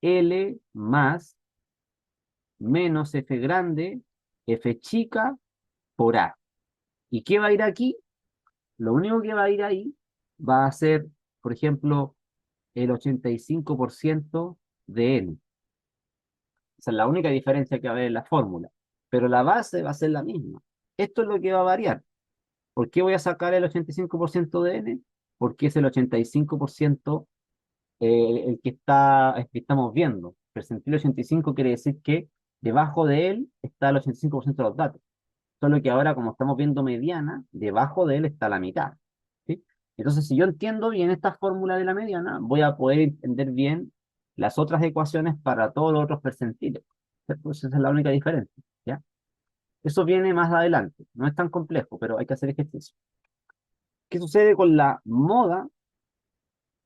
L más menos F grande, F chica por A. ¿Y qué va a ir aquí? Lo único que va a ir ahí va a ser, por ejemplo, el 85% de N. Esa es la única diferencia que va a haber en la fórmula. Pero la base va a ser la misma. Esto es lo que va a variar. ¿Por qué voy a sacar el 85% de N? Porque es el 85% el que estamos viendo. Percentil 85 quiere decir que debajo de él está el 85% de los datos. Solo que ahora, como estamos viendo mediana, debajo de él está la mitad. ¿Sí? Entonces, si yo entiendo bien esta fórmula de la mediana, voy a poder entender bien las otras ecuaciones para todos los otros percentiles. Pues esa es la única diferencia. ¿Ya? Eso viene más adelante. No es tan complejo, pero hay que hacer ejercicio. ¿Qué sucede con la moda?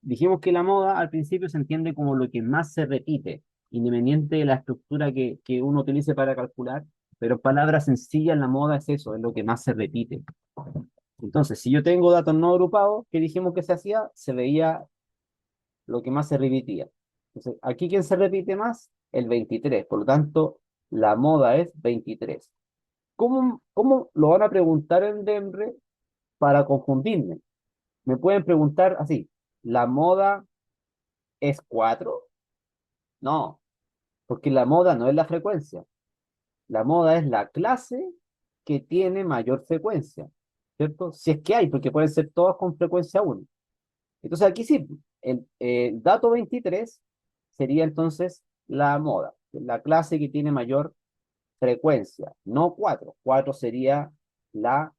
Dijimos que la moda al principio se entiende como lo que más se repite, independiente de la estructura que uno utilice para calcular, pero en palabras sencillas la moda es eso, es lo que más se repite. Entonces, si yo tengo datos no agrupados, ¿qué dijimos que se hacía? Se veía lo que más se repetía. Entonces, aquí, ¿quién se repite más? El 23. Por lo tanto, la moda es 23. ¿Cómo lo van a preguntar en DEMRE para confundirme? Me pueden preguntar así, ¿la moda es 4? No, porque la moda no es la frecuencia. La moda es la clase que tiene mayor frecuencia, ¿cierto? Si es que hay, porque pueden ser todas con frecuencia 1. Entonces aquí sí, el dato 23 sería entonces la moda, la clase que tiene mayor frecuencia, no 4. 4 sería la,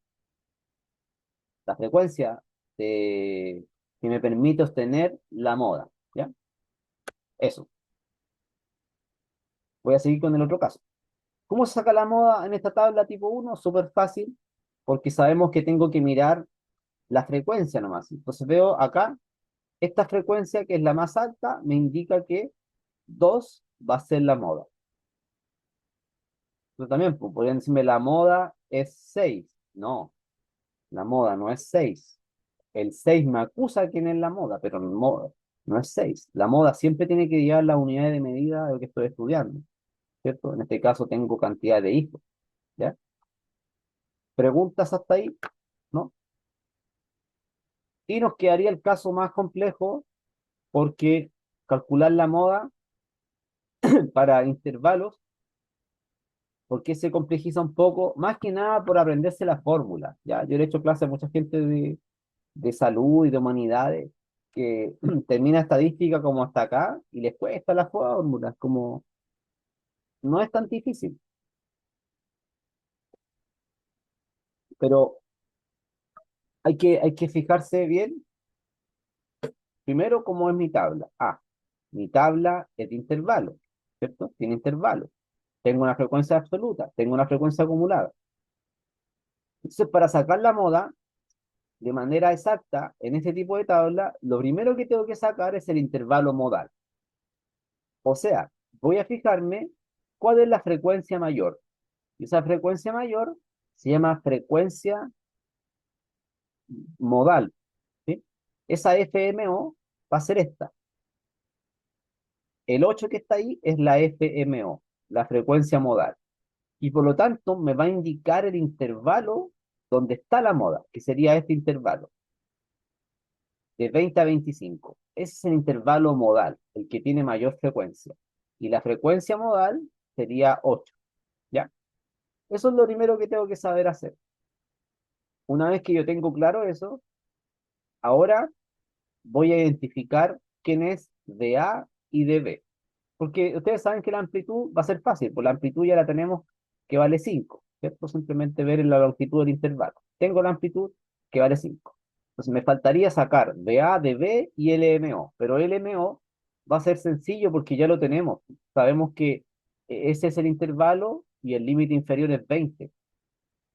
la frecuencia que me permite obtener la moda, ¿ya? Eso. Voy a seguir con el otro caso. ¿Cómo se saca la moda en esta tabla tipo 1? Súper fácil, porque sabemos que tengo que mirar la frecuencia nomás. Entonces veo acá, esta frecuencia que es la más alta, me indica que 2 va a ser la moda. Pero también pues, podrían decirme la moda es 6. No, la moda no es 6. El 6 me acusa quién es la moda, pero no es 6. La moda siempre tiene que llevar la unidad de medida de lo que estoy estudiando, ¿cierto? En este caso tengo cantidad de hijos, ¿ya? ¿Preguntas hasta ahí? ¿No? Y nos quedaría el caso más complejo porque calcular la moda para intervalos, porque se complejiza un poco, más que nada por aprenderse la fórmula, ¿ya? Yo le he hecho clase a mucha gente de salud y de humanidades que termina estadística como hasta acá y les cuesta las fórmulas, como no es tan difícil, pero hay que fijarse bien, primero cómo es mi tabla. Mi tabla es de intervalo, ¿cierto? Tiene intervalo. Tengo una frecuencia absoluta, tengo una frecuencia acumulada. Entonces, para sacar la moda de manera exacta en este tipo de tabla, lo primero que tengo que sacar es el intervalo modal. O sea, voy a fijarme cuál es la frecuencia mayor. Y esa frecuencia mayor se llama frecuencia modal, ¿sí? Esa FMO va a ser esta. El 8 que está ahí es la FMO, la frecuencia modal. Y por lo tanto me va a indicar el intervalo donde está la moda, que sería este intervalo, de 20 a 25. Ese es el intervalo modal, el que tiene mayor frecuencia. Y la frecuencia modal sería 8, ¿ya? Eso es lo primero que tengo que saber hacer. Una vez que yo tengo claro eso, ahora voy a identificar quién es de A y de B. Porque ustedes saben que la amplitud va a ser fácil, pues la amplitud ya la tenemos que vale 5, ¿cierto? Simplemente ver en la longitud del intervalo. Tengo la amplitud que vale 5. Entonces me faltaría sacar de A, de B y LMO, pero LMO va a ser sencillo porque ya lo tenemos. Sabemos que ese es el intervalo y el límite inferior es 20,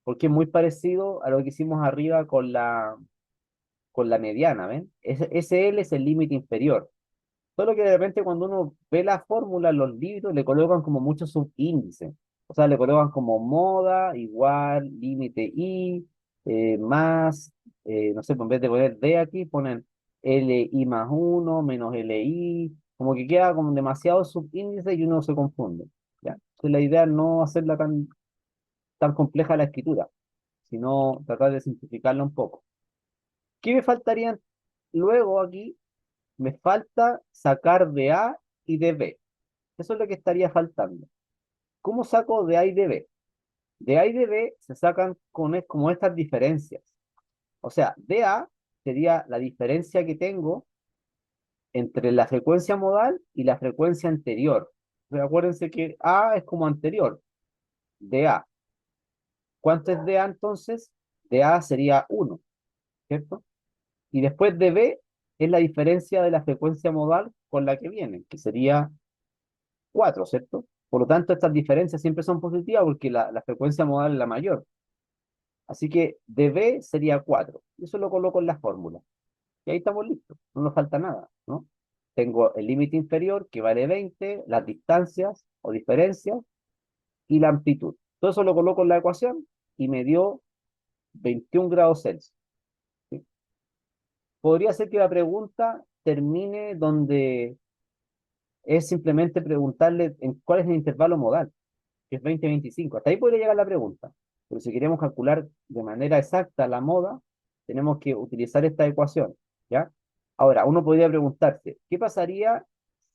porque es muy parecido a lo que hicimos arriba con la mediana, ¿ven? Ese L es el límite inferior. Solo que de repente cuando uno ve la fórmula, los libros le colocan como muchos subíndices. O sea, le colocan como moda, igual, límite I, más, no sé, pues en vez de poner D aquí, ponen LI más uno menos LI, como que queda como demasiado subíndice y uno se confunde. ¿Ya? Entonces la idea es no hacerla tan compleja la escritura, sino tratar de simplificarla un poco. ¿Qué me faltarían luego aquí? Me falta sacar de A y de B. Eso es lo que estaría faltando. ¿Cómo saco de A y de B? De A y de B se sacan como estas diferencias. O sea, de A sería la diferencia que tengo entre la frecuencia modal y la frecuencia anterior. Pero acuérdense que A es como anterior, de A. ¿Cuánto es de A entonces? De A sería 1, ¿cierto? Y después de B es la diferencia de la frecuencia modal con la que viene, que sería 4, ¿cierto? Por lo tanto, estas diferencias siempre son positivas porque la frecuencia modal es la mayor. Así que dB sería 4. Eso lo coloco en la fórmula. Y ahí estamos listos. No nos falta nada, ¿no? Tengo el límite inferior que vale 20, las distancias o diferencias y la amplitud. Todo eso lo coloco en la ecuación y me dio 21 grados Celsius. ¿Sí? Podría ser que la pregunta termine donde es simplemente preguntarle en cuál es el intervalo modal, que es 20-25. Hasta ahí podría llegar la pregunta. Pero si queremos calcular de manera exacta la moda, tenemos que utilizar esta ecuación, ¿ya? Ahora, uno podría preguntarse, ¿qué pasaría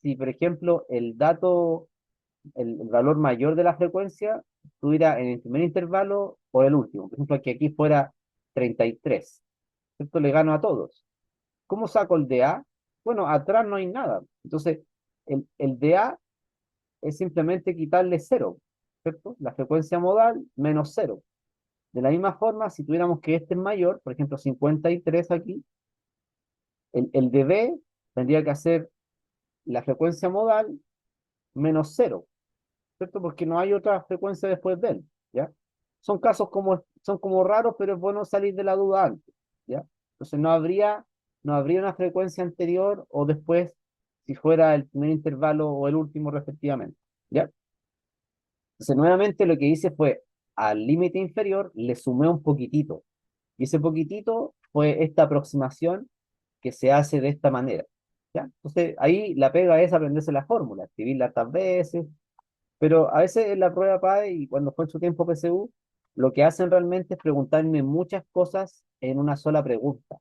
si, por ejemplo, el valor mayor de la frecuencia estuviera en el primer intervalo o el último? Por ejemplo, que aquí fuera 33. Esto le gano a todos. ¿Cómo saco el de A? Bueno, atrás no hay nada. Entonces, el de A es simplemente quitarle cero, ¿cierto? La frecuencia modal menos cero. De la misma forma, si tuviéramos que este es mayor, por ejemplo, 53 aquí, el de B tendría que hacer la frecuencia modal menos cero, ¿cierto? Porque no hay otra frecuencia después de él, ¿ya? Son como raros, pero es bueno salir de la duda antes, ¿ya? Entonces no habría una frecuencia anterior o después si fuera el primer intervalo o el último respectivamente, ¿ya? Entonces, nuevamente lo que hice fue, al límite inferior le sumé un poquitito. Y ese poquitito fue esta aproximación que se hace de esta manera. ¿Ya? Entonces, ahí la pega es aprenderse la fórmula, escribirla tantas veces, pero a veces en la prueba PAE y cuando fue en su tiempo PSU, lo que hacen realmente es preguntarme muchas cosas en una sola pregunta.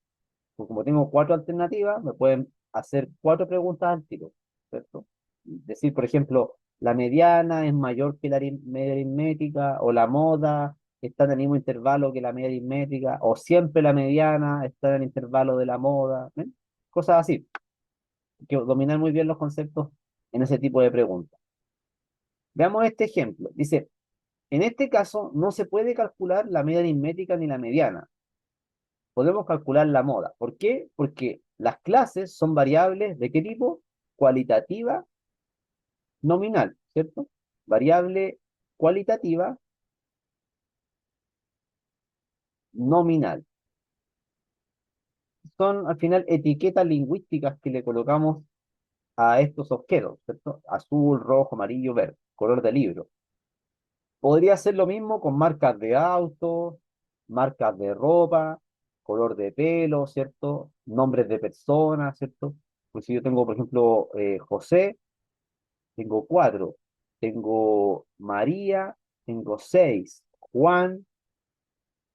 Pues como tengo 4 alternativas, me pueden hacer 4 preguntas al tiro, ¿cierto? Decir, por ejemplo, la mediana es mayor que la media aritmética, o la moda está en el mismo intervalo que la media aritmética, o siempre la mediana está en el intervalo de la moda, ¿ven? Cosas así. Hay que dominar muy bien los conceptos en ese tipo de preguntas. Veamos este ejemplo. Dice, en este caso no se puede calcular la media aritmética ni la mediana, podemos calcular la moda. ¿Por qué? Porque las clases son variables ¿de qué tipo? Cualitativa, nominal, ¿cierto? Variable cualitativa, nominal. Son al final etiquetas lingüísticas que le colocamos a estos objetos, ¿cierto? Azul, rojo, amarillo, verde, color de libro. Podría ser lo mismo con marcas de auto, marcas de ropa, color de pelo, ¿cierto? Nombres de personas, ¿cierto? Pues si yo tengo, por ejemplo, José, tengo 4. Tengo María, tengo 6. Juan,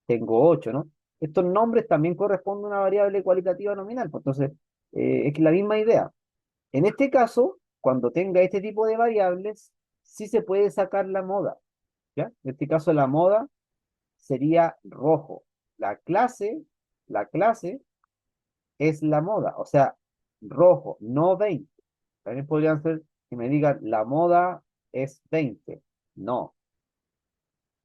tengo 8, ¿no? Estos nombres también corresponden a una variable cualitativa nominal, pues entonces es la misma idea. En este caso, cuando tenga este tipo de variables, sí se puede sacar la moda, ¿ya? En este caso la moda sería rojo. la clase es la moda, o sea, rojo, no 20. También podrían ser que me digan, la moda es 20. No,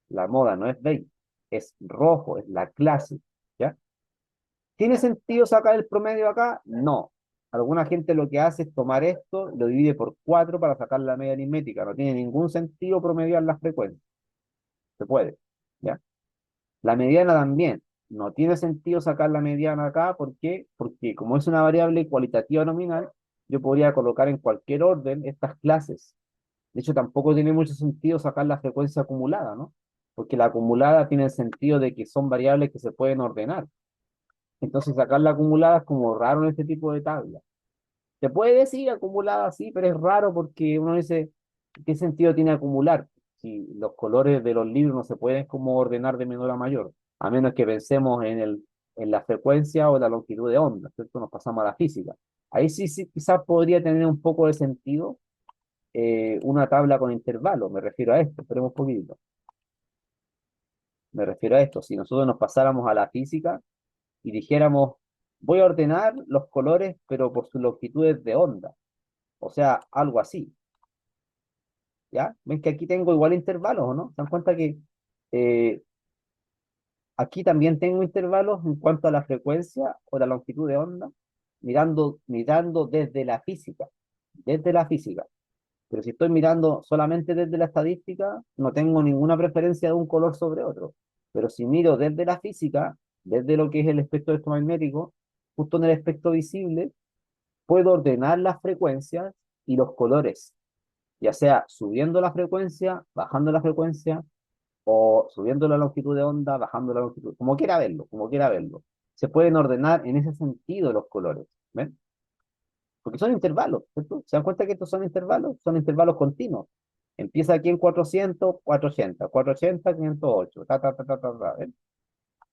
la moda no es 20, es rojo, es la clase, ¿ya? ¿Tiene sentido sacar el promedio acá? No. Alguna gente lo que hace es tomar esto, lo divide por 4 para sacar la media aritmética. No tiene ningún sentido promediar las frecuencias. Se puede, ¿ya? La mediana también. No tiene sentido sacar la mediana acá. ¿Por qué? Porque como es una variable cualitativa nominal, yo podría colocar en cualquier orden estas clases. De hecho, tampoco tiene mucho sentido sacar la frecuencia acumulada, ¿no? Porque la acumulada tiene el sentido de que son variables que se pueden ordenar. Entonces, sacar la acumulada es como raro en este tipo de tabla. Se puede decir acumulada, sí, pero es raro porque uno dice, ¿qué sentido tiene acumular? Si los colores de los libros no se pueden como ordenar de menor a mayor, a menos que pensemos en la frecuencia o la longitud de onda, ¿cierto? Nos pasamos a la física. Ahí sí, sí quizás podría tener un poco de sentido una tabla con intervalos, me refiero a esto, esperemos un poquito. Me refiero a esto, si nosotros nos pasáramos a la física y dijéramos, voy a ordenar los colores, pero por sus longitudes de onda, o sea, algo así. ¿Ya? ¿Ven que aquí tengo igual intervalos, o no? ¿Se dan cuenta que eh, aquí también tengo intervalos en cuanto a la frecuencia o la longitud de onda, mirando desde la física, desde la física. Pero si estoy mirando solamente desde la estadística, no tengo ninguna preferencia de un color sobre otro. Pero si miro desde la física, desde lo que es el espectro electromagnético, justo en el espectro visible, puedo ordenar las frecuencias y los colores, ya sea subiendo la frecuencia, bajando la frecuencia, o subiendo la longitud de onda, bajando la longitud, como quiera verlo, como quiera verlo. Se pueden ordenar en ese sentido los colores, ¿ven? Porque son intervalos, ¿cierto? ¿Se dan cuenta que estos son intervalos? Son intervalos continuos. Empieza aquí en 400, 480, 480, 508, ¿ven?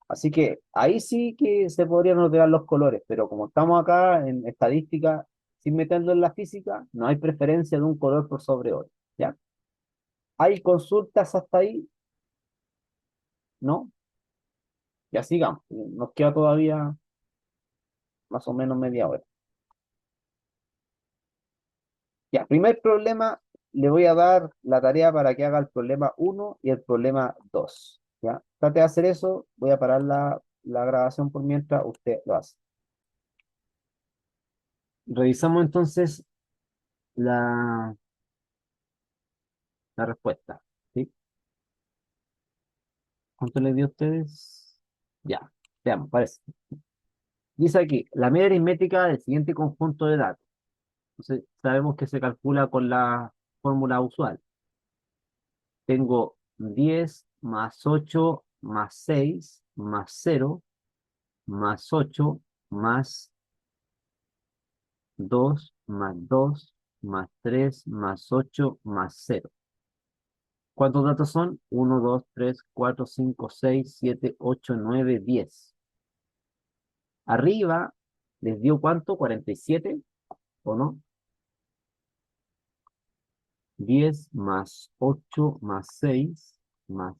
Así que ahí sí que se podrían ordenar los colores, pero como estamos acá en estadística, sin meterlo en la física, no hay preferencia de un color por sobre otro, ¿ya? ¿Hay consultas hasta ahí? ¿No? Ya sigamos. Nos queda todavía más o menos media hora. Ya, primer problema, le voy a dar la tarea para que haga el problema uno y el problema 2. ¿Ya? Trate de hacer eso, voy a parar la grabación por mientras usted lo hace. Revisamos entonces la, la respuesta. ¿Sí? ¿Cuánto le dio a ustedes? Ya, veamos, parece. Dice aquí, la media aritmética del siguiente conjunto de datos. Entonces, sabemos que se calcula con la fórmula usual. Tengo 10 más 8 más 6 más 0 más 8 más 2 más 2 más 3 más 8 más 0. ¿Cuántos datos son? 1, 2, 3, 4, 5, 6, 7, 8, 9, 10. Arriba les dio ¿cuánto? 47, ¿o no? 10 más 8 más 6 más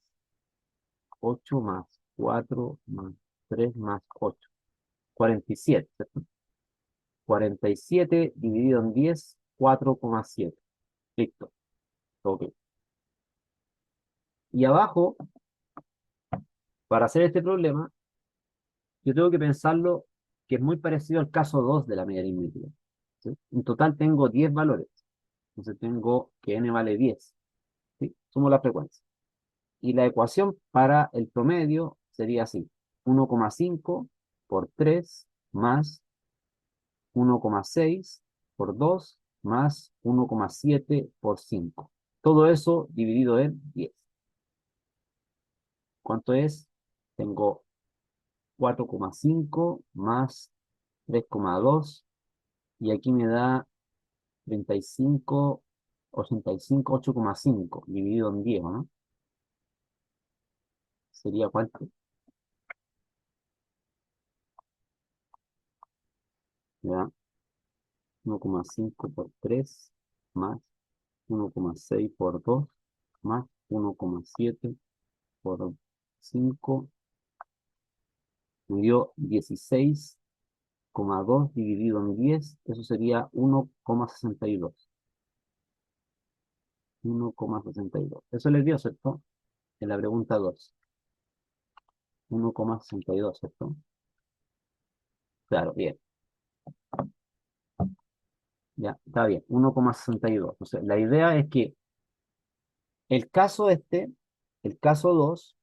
8 más 4 más 3 más 8. 47, ¿cierto? 47 dividido en 10, 4,7. Listo. Ok. Y abajo, para hacer este problema, yo tengo que pensarlo que es muy parecido al caso 2 de la media aritmética. ¿Sí? En total tengo 10 valores. Entonces tengo que n vale 10. ¿Sí? Sumo la frecuencia. Y la ecuación para el promedio sería así. 1,5 por 3 más 1,6 por 2 más 1,7 por 5. Todo eso dividido en 10. ¿Cuánto es? Tengo 4,5 más 3,2 y aquí me da 35, 85, 8,5 dividido en 10, ¿no? ¿Sería cuánto? Me da 1,5 por 3 más 1,6 por 2 más 1,7 por 5 Me dio 16,2 dividido en 10, eso sería 1,62. 1,62. Eso les dio, ¿cierto? En la pregunta 2. 1,62, ¿cierto? Claro, bien. Ya, está bien. 1,62. Entonces, la idea es que el caso este, el caso 2,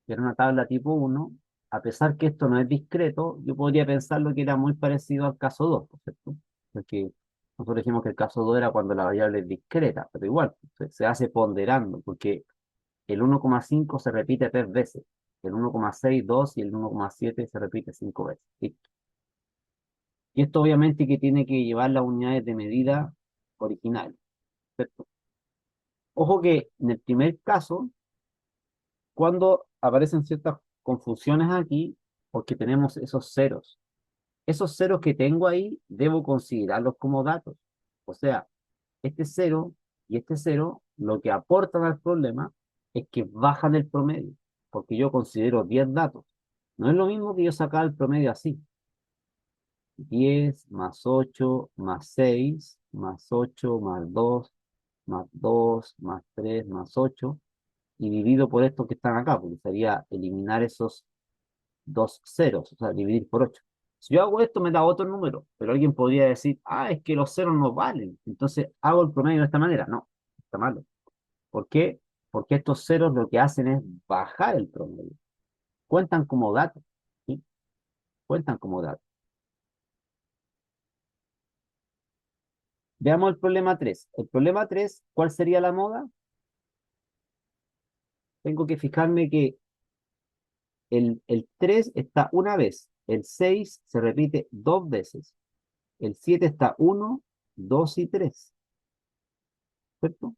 que era una tabla tipo 1, a pesar que esto no es discreto, yo podría pensarlo que era muy parecido al caso 2, ¿no es cierto? Porque nosotros dijimos que el caso 2 era cuando la variable es discreta, pero igual, se hace ponderando, porque el 1,5 se repite 3 veces, el 1,6 2 y el 1,7 se repite 5 veces. ¿Sí? Y esto obviamente que tiene que llevar las unidades de medida originales, ¿cierto? Ojo que en el primer caso, cuando aparecen ciertas confusiones aquí, porque tenemos esos ceros que tengo ahí, debo considerarlos como datos. O sea, este cero y este cero, lo que aportan al problema es que bajan el promedio, porque yo considero 10 datos. No es lo mismo que yo sacar el promedio así. 10 más 8 más 6 más 8 más 2 más 2 más 3 más 8 y divido por estos que están acá, porque sería eliminar esos dos ceros, o sea, dividir por 8. Si yo hago esto me da otro número, pero alguien podría decir, ah, es que los ceros no valen, entonces hago el promedio de esta manera. No, está malo. ¿Por qué? Porque estos ceros lo que hacen es bajar el promedio. Cuentan como datos, ¿sí? Cuentan como datos. Veamos el problema 3. El problema 3, ¿cuál sería la moda? Tengo que fijarme que el 3 está una vez, el 6 se repite 2 veces, el 7 está uno, 2 y 3, ¿cierto?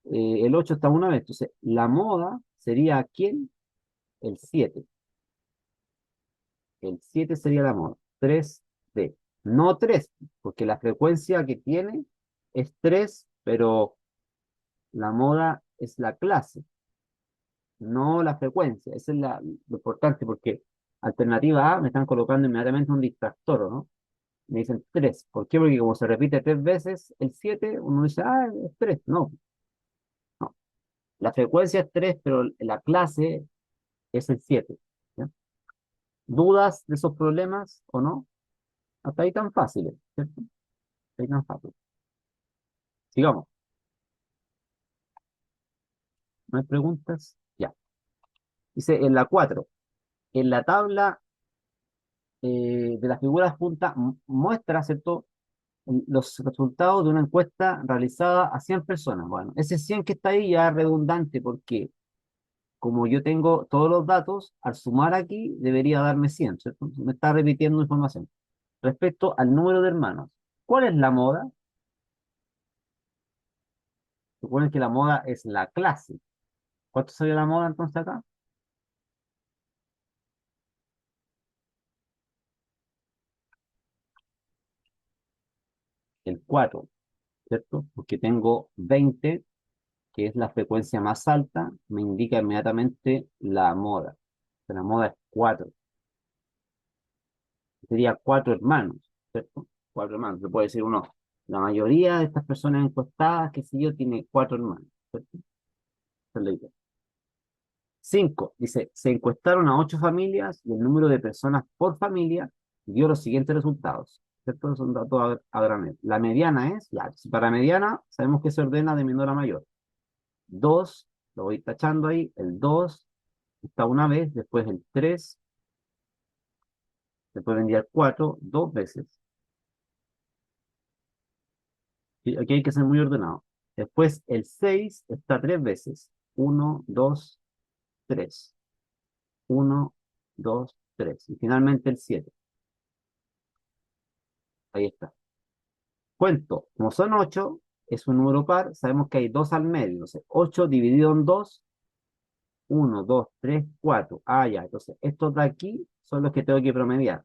El 8 está una vez. Entonces, la moda sería ¿quién? El 7. El 7 sería la moda. 3D. No 3, porque la frecuencia que tiene es 3, pero la moda es la clase, no la frecuencia. Eso es lo importante, porque alternativa A me están colocando inmediatamente un distractor, ¿o no? Me dicen 3. ¿Por qué? Porque como se repite 3 veces el 7, uno dice, ah, es 3. No, no. La frecuencia es 3, pero la clase es el 7. ¿Ya? ¿Dudas de esos problemas o no? Hasta ahí tan fáciles, ¿cierto? Hasta ahí tan fácil. Sigamos. ¿No hay preguntas? Ya. Dice en la 4. En la tabla de las figuras juntas muestra, ¿cierto? Los resultados de una encuesta realizada a 100 personas. Bueno, ese 100 que está ahí ya es redundante porque como yo tengo todos los datos, al sumar aquí debería darme 100, ¿cierto? Me está repitiendo información. Respecto al número de hermanos, ¿cuál es la moda? Recuerden que la moda es la clase. ¿Cuánto sería la moda entonces acá? El 4, ¿cierto? Porque tengo 20, que es la frecuencia más alta, me indica inmediatamente la moda. La moda es 4. Sería 4 hermanos, ¿cierto? 4 hermanos. Se puede decir uno, la mayoría de estas personas encuestadas, qué sé yo, tiene 4 hermanos, ¿cierto? Esa es la idea. 5, dice, se encuestaron a 8 familias y el número de personas por familia dio los siguientes resultados. Estos son datos a granel. La mediana es, ya, si para mediana sabemos que se ordena de menor a mayor. 2, lo voy tachando ahí, el 2 está una vez, después el 3, después vendría el 4, 2 veces. ¿Sí? Aquí hay que ser muy ordenado. Después el 6 está 3 veces. Uno, 2, 3. Uno, 2, 3. Y finalmente el 7. Ahí está. Cuento, como son 8, es un número par, sabemos que hay 2 al medio. Entonces, 8 dividido en 2, 1, 2, 3, 4. Ah, ya. Entonces, estos de aquí son los que tengo que promediar.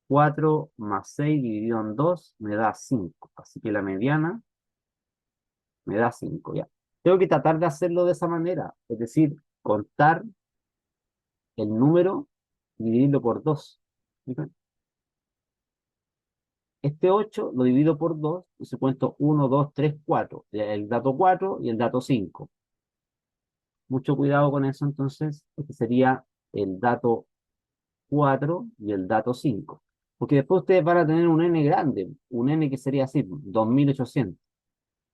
4 más 6 dividido en 2 me da 5. Así que la mediana me da 5, ya. Tengo que tratar de hacerlo de esa manera, es decir, contar el número y dividirlo por 2. Este 8 lo divido por 2, entonces cuento 1, 2, 3, 4. El dato 4 y el dato 5. Mucho cuidado con eso, entonces, este sería el dato 4 y el dato 5. Porque después ustedes van a tener un n grande, un n que sería así, 2800.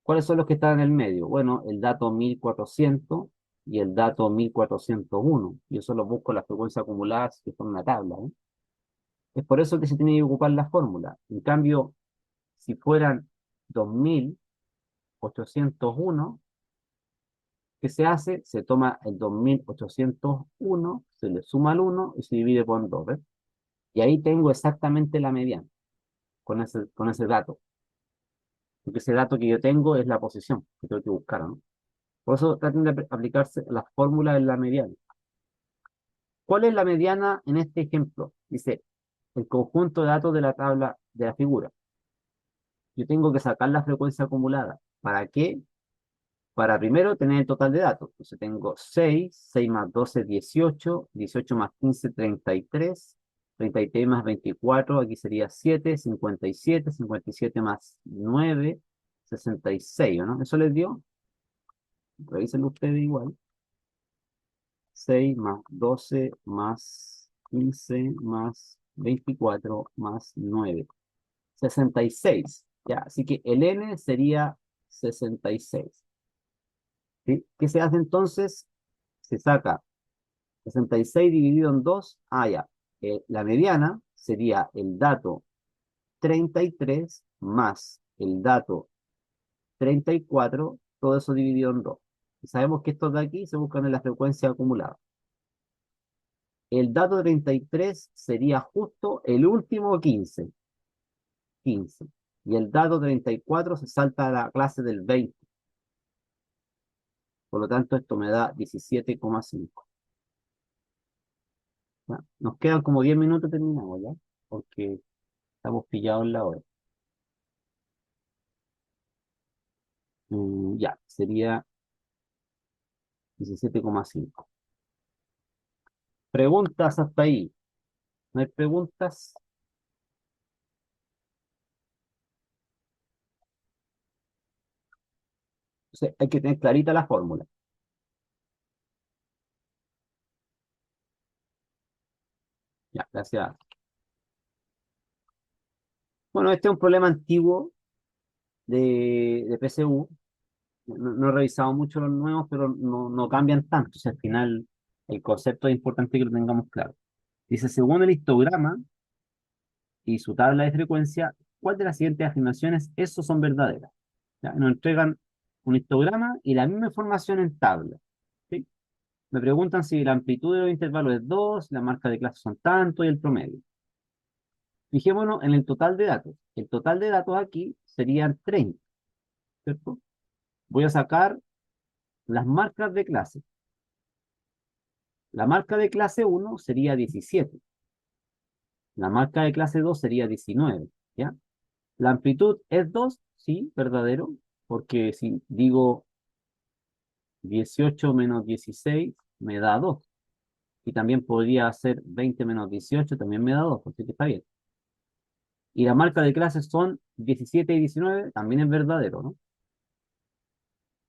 ¿Cuáles son los que están en el medio? Bueno, el dato 1400 y el dato 1401. Yo solo busco la frecuencia acumulada que son una tabla, ¿eh? Es por eso que se tiene que ocupar la fórmula. En cambio, si fueran 2801, ¿qué se hace? Se toma el 2801, se le suma el 1 y se divide por 2, ¿ves? Y ahí tengo exactamente la mediana con ese dato. Porque ese dato que yo tengo es la posición que tengo que buscar, ¿no? Por eso traten de aplicarse la fórmula de la mediana. ¿Cuál es la mediana en este ejemplo? Dice, el conjunto de datos de la tabla de la figura. Yo tengo que sacar la frecuencia acumulada. ¿Para qué? Para primero tener el total de datos. Entonces tengo 6, 6 más 12, 18, 18 más 15, 33, 33 más 24, aquí sería 7, 57, 57 más 9, 66, ¿no? ¿Eso les dio? Revísenlo ustedes igual. 6 más 12 más 15 más 24 más 9. 66. ¿Ya? Así que el n sería 66. ¿Sí? ¿Qué se hace entonces? Se saca 66 dividido en 2. Ah, ya. La mediana sería el dato 33 más el dato 34, todo eso dividido en 2. Y sabemos que estos de aquí se buscan en la frecuencia acumulada. El dato 33 sería justo el último 15. 15. Y el dato 34 se salta a la clase del 20. Por lo tanto, esto me da 17,5. ¿Ya? Nos quedan como 10 minutos, terminamos ya, porque estamos pillados en la hora. Ya, sería 17,5. Preguntas hasta ahí. ¿No hay preguntas? Entonces, hay que tener clarita la fórmula. Ya, gracias. Bueno, este es un problema antiguo de PSU. No he revisado mucho los nuevos, pero no cambian tanto. O sea, al final, el concepto es importante que lo tengamos claro. Dice, según el histograma y su tabla de frecuencia, ¿cuál de las siguientes afirmaciones esos son verdaderas? ¿Ya? Nos entregan un histograma y la misma información en tabla. ¿Sí? Me preguntan si la amplitud de los intervalos es 2, la marca de clase son tanto y el promedio. Fijémonos en el total de datos. El total de datos aquí serían 30, ¿cierto? Voy a sacar las marcas de clase. La marca de clase 1 sería 17. La marca de clase 2 sería 19, ¿ya? La amplitud es 2, sí, verdadero, porque si digo 18 menos 16 me da 2. Y también podría ser 20 menos 18, también me da 2, así que está bien. Y la marca de clases son 17 y 19, también es verdadero, ¿no?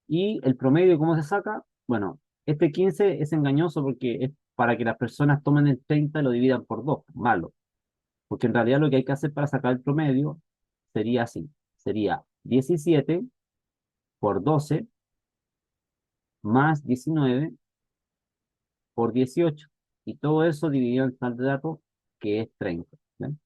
Y el promedio, ¿cómo se saca? Bueno, este 15 es engañoso porque es para que las personas tomen el 30 y lo dividan por 2, malo. Porque en realidad lo que hay que hacer para sacar el promedio sería así. Sería 17 por 12 más 19 por 18. Y todo eso dividido en tal de datos que es 30. ¿Ven?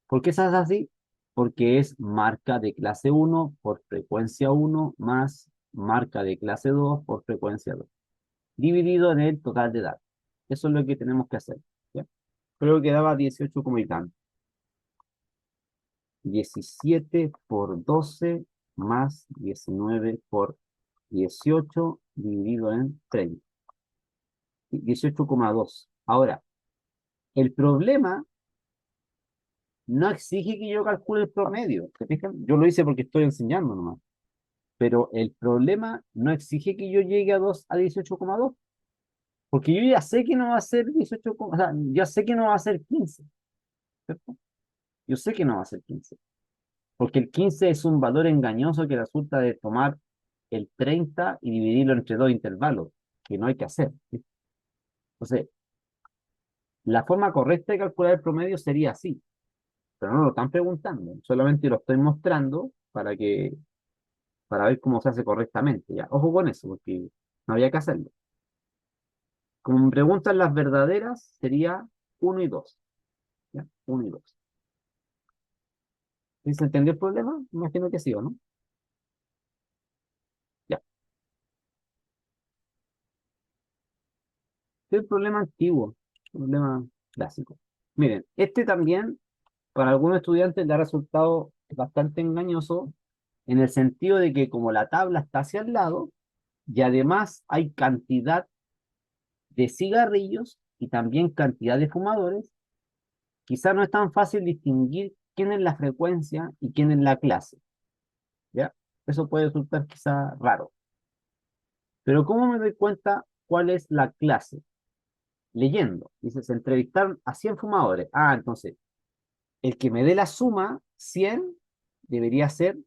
¿Por qué se hace así? Porque es marca de clase 1 por frecuencia 1 más marca de clase 2 por frecuencia 2, dividido en el total de datos. Eso es lo que tenemos que hacer. ¿Ya? Creo que daba 18 como y tanto. 17 por 12 más 19 por 18 dividido en 30. 18,2. Ahora, el problema no exige que yo calcule el promedio. ¿Se fijan? Yo lo hice porque estoy enseñando nomás. Pero el problema no exige que yo llegue a 18,2. Porque yo ya sé que no va a ser 18, o sea, ya sé que no va a ser 15, ¿cierto? Yo sé que no va a ser 15, porque el 15 es un valor engañoso que resulta de tomar el 30 y dividirlo entre dos intervalos, que no hay que hacer, ¿sí? Entonces, la forma correcta de calcular el promedio sería así, pero no lo están preguntando, solamente lo estoy mostrando para ver cómo se hace correctamente, ya. Ojo con eso, porque no había que hacerlo. Como me preguntan las verdaderas, sería uno y 2, ¿ya? 1 y 2. ¿Sí se entendió el problema? Me imagino que sí, ¿o no? Ya. Este es el problema antiguo, problema clásico. Miren, este también para algunos estudiantes le ha resultado bastante engañoso en el sentido de que como la tabla está hacia el lado y además hay cantidad de cigarrillos y también cantidad de fumadores, quizá no es tan fácil distinguir quién es la frecuencia y quién es la clase, ¿ya? Eso puede resultar quizá raro. Pero ¿cómo me doy cuenta cuál es la clase? Leyendo. Dice, se entrevistaron a 100 fumadores. Ah, entonces, el que me dé la suma, 100 debería ser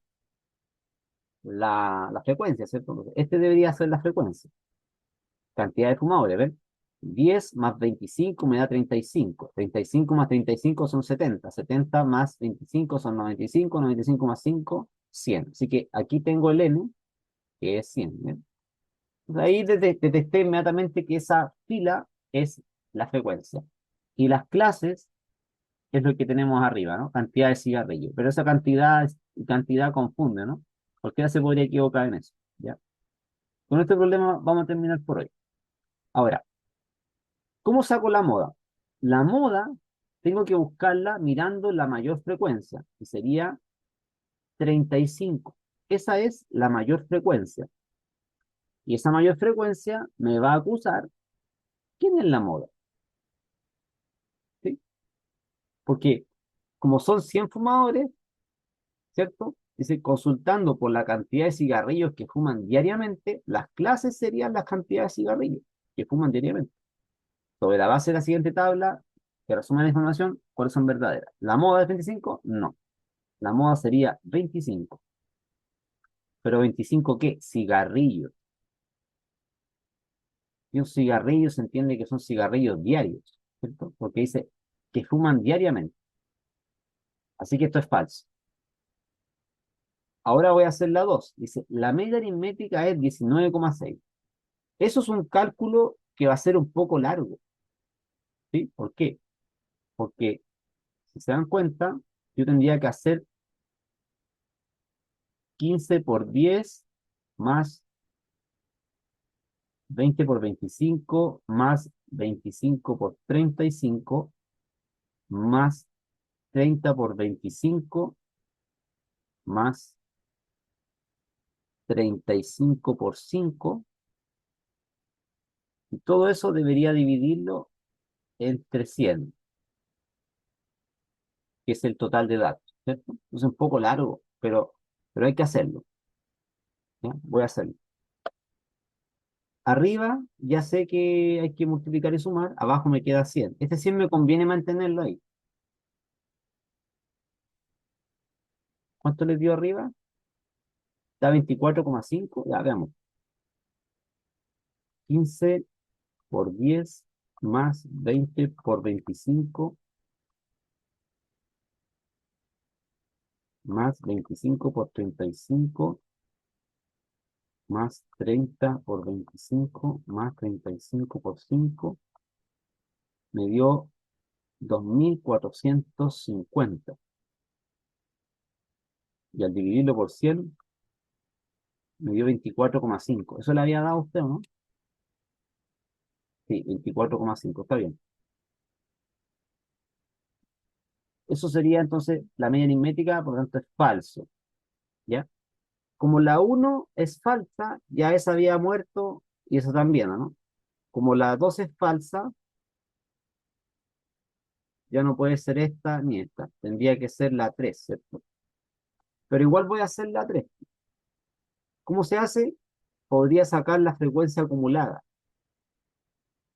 la frecuencia, ¿cierto? Entonces, este debería ser la frecuencia. Cantidad de fumadores, ¿ven? 10 más 25 me da 35. 35 más 35 son 70. 70 más 25 son 95. 95 más 5, 100. Así que aquí tengo el n, que es 100. ¿Ven? Entonces, ahí detecté inmediatamente que esa fila es la frecuencia. Y las clases es lo que tenemos arriba, ¿no? Cantidad de cigarrillos. Pero esa cantidad confunde, ¿no? Cualquiera se podría equivocar en eso, ¿ya? Con este problema vamos a terminar por hoy. Ahora, ¿cómo saco la moda? La moda tengo que buscarla mirando la mayor frecuencia, que sería 35. Esa es la mayor frecuencia. Y esa mayor frecuencia me va a acusar quién es la moda, ¿sí? Porque como son 100 fumadores, ¿cierto? Dice, consultando por la cantidad de cigarrillos que fuman diariamente, las clases serían la cantidad de cigarrillos que fuman diariamente. Sobre la base de la siguiente tabla, que resume la información, ¿cuáles son verdaderas? ¿La moda es 25? No. La moda sería 25. ¿Pero 25 qué? Cigarrillos. Y un cigarrillo se entiende que son cigarrillos diarios, ¿cierto? Porque dice que fuman diariamente. Así que esto es falso. Ahora voy a hacer la 2. Dice, la media aritmética es 19,6. Eso es un cálculo que va a ser un poco largo, ¿sí? ¿Por qué? Porque, si se dan cuenta, yo tendría que hacer 15 por 10 más 20 por 25 más 25 por 35 más 30 por 25 más 35 por 5 y todo eso debería dividirlo entre 100, que es el total de datos, ¿cierto? Es un poco largo, pero hay que hacerlo, ¿ya? Voy a hacerlo. Arriba ya sé que hay que multiplicar y sumar, abajo me queda 100. Este 100 me conviene mantenerlo ahí. ¿Cuánto le dio arriba? Da 24,5. Ya veamos. 15 por 10 más 20 por 25 más 25 por 35 más 30 por 25 más 35 por 5 me dio 2450. Y al dividirlo por 100 me dio 24,5. ¿Eso le había dado a usted o no? Sí, 24,5. Está bien. Eso sería entonces la media aritmética, por lo tanto es falso. ¿Ya? Como la uno es falsa, ya esa había muerto y eso también, ¿no? Como la 2 es falsa, ya no puede ser esta ni esta. Tendría que ser la 3, ¿cierto? Pero igual voy a hacer la 3. ¿Cómo se hace? Podría sacar la frecuencia acumulada.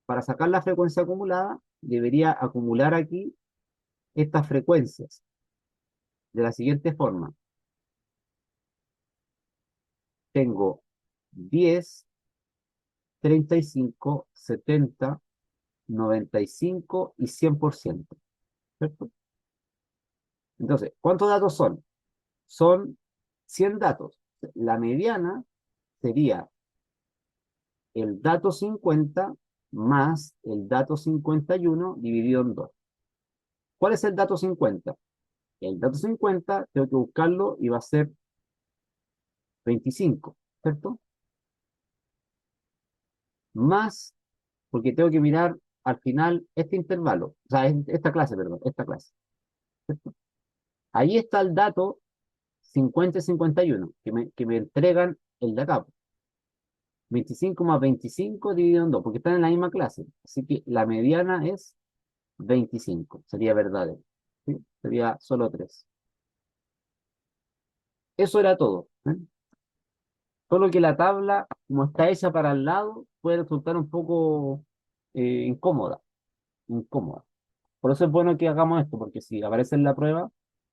para sacar la frecuencia acumulada, debería acumular aquí estas frecuencias de la siguiente forma. Tengo 10, 35, 70, 95 y 100%, ¿cierto? Entonces, ¿cuántos datos son? Son 100 datos. La mediana sería el dato 50 más el dato 51 dividido en 2. ¿Cuál es el dato 50? El dato 50 tengo que buscarlo y va a ser 25, ¿cierto? Más, porque tengo que mirar al final este intervalo, o sea, esta clase, perdón, esta clase, ¿cierto? Ahí está el dato 50 y 51, que me entregan el de acá. 25 más 25 dividido en 2, porque están en la misma clase. Así que la mediana es 25, sería verdadero. ¿Sí? Sería solo 3. Eso era todo. ¿Eh? Solo que la tabla, como está hecha para el lado, puede resultar un poco incómoda. Incómoda. Por eso es bueno que hagamos esto, porque si aparece en la prueba,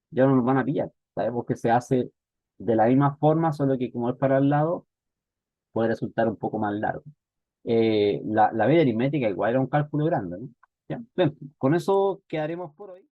ya no nos van a pillar. Sabemos que se hace de la misma forma, solo que como es para el lado, puede resultar un poco más largo. La media aritmética igual era un cálculo grande, ¿no? Ya, bien, con eso quedaremos por hoy.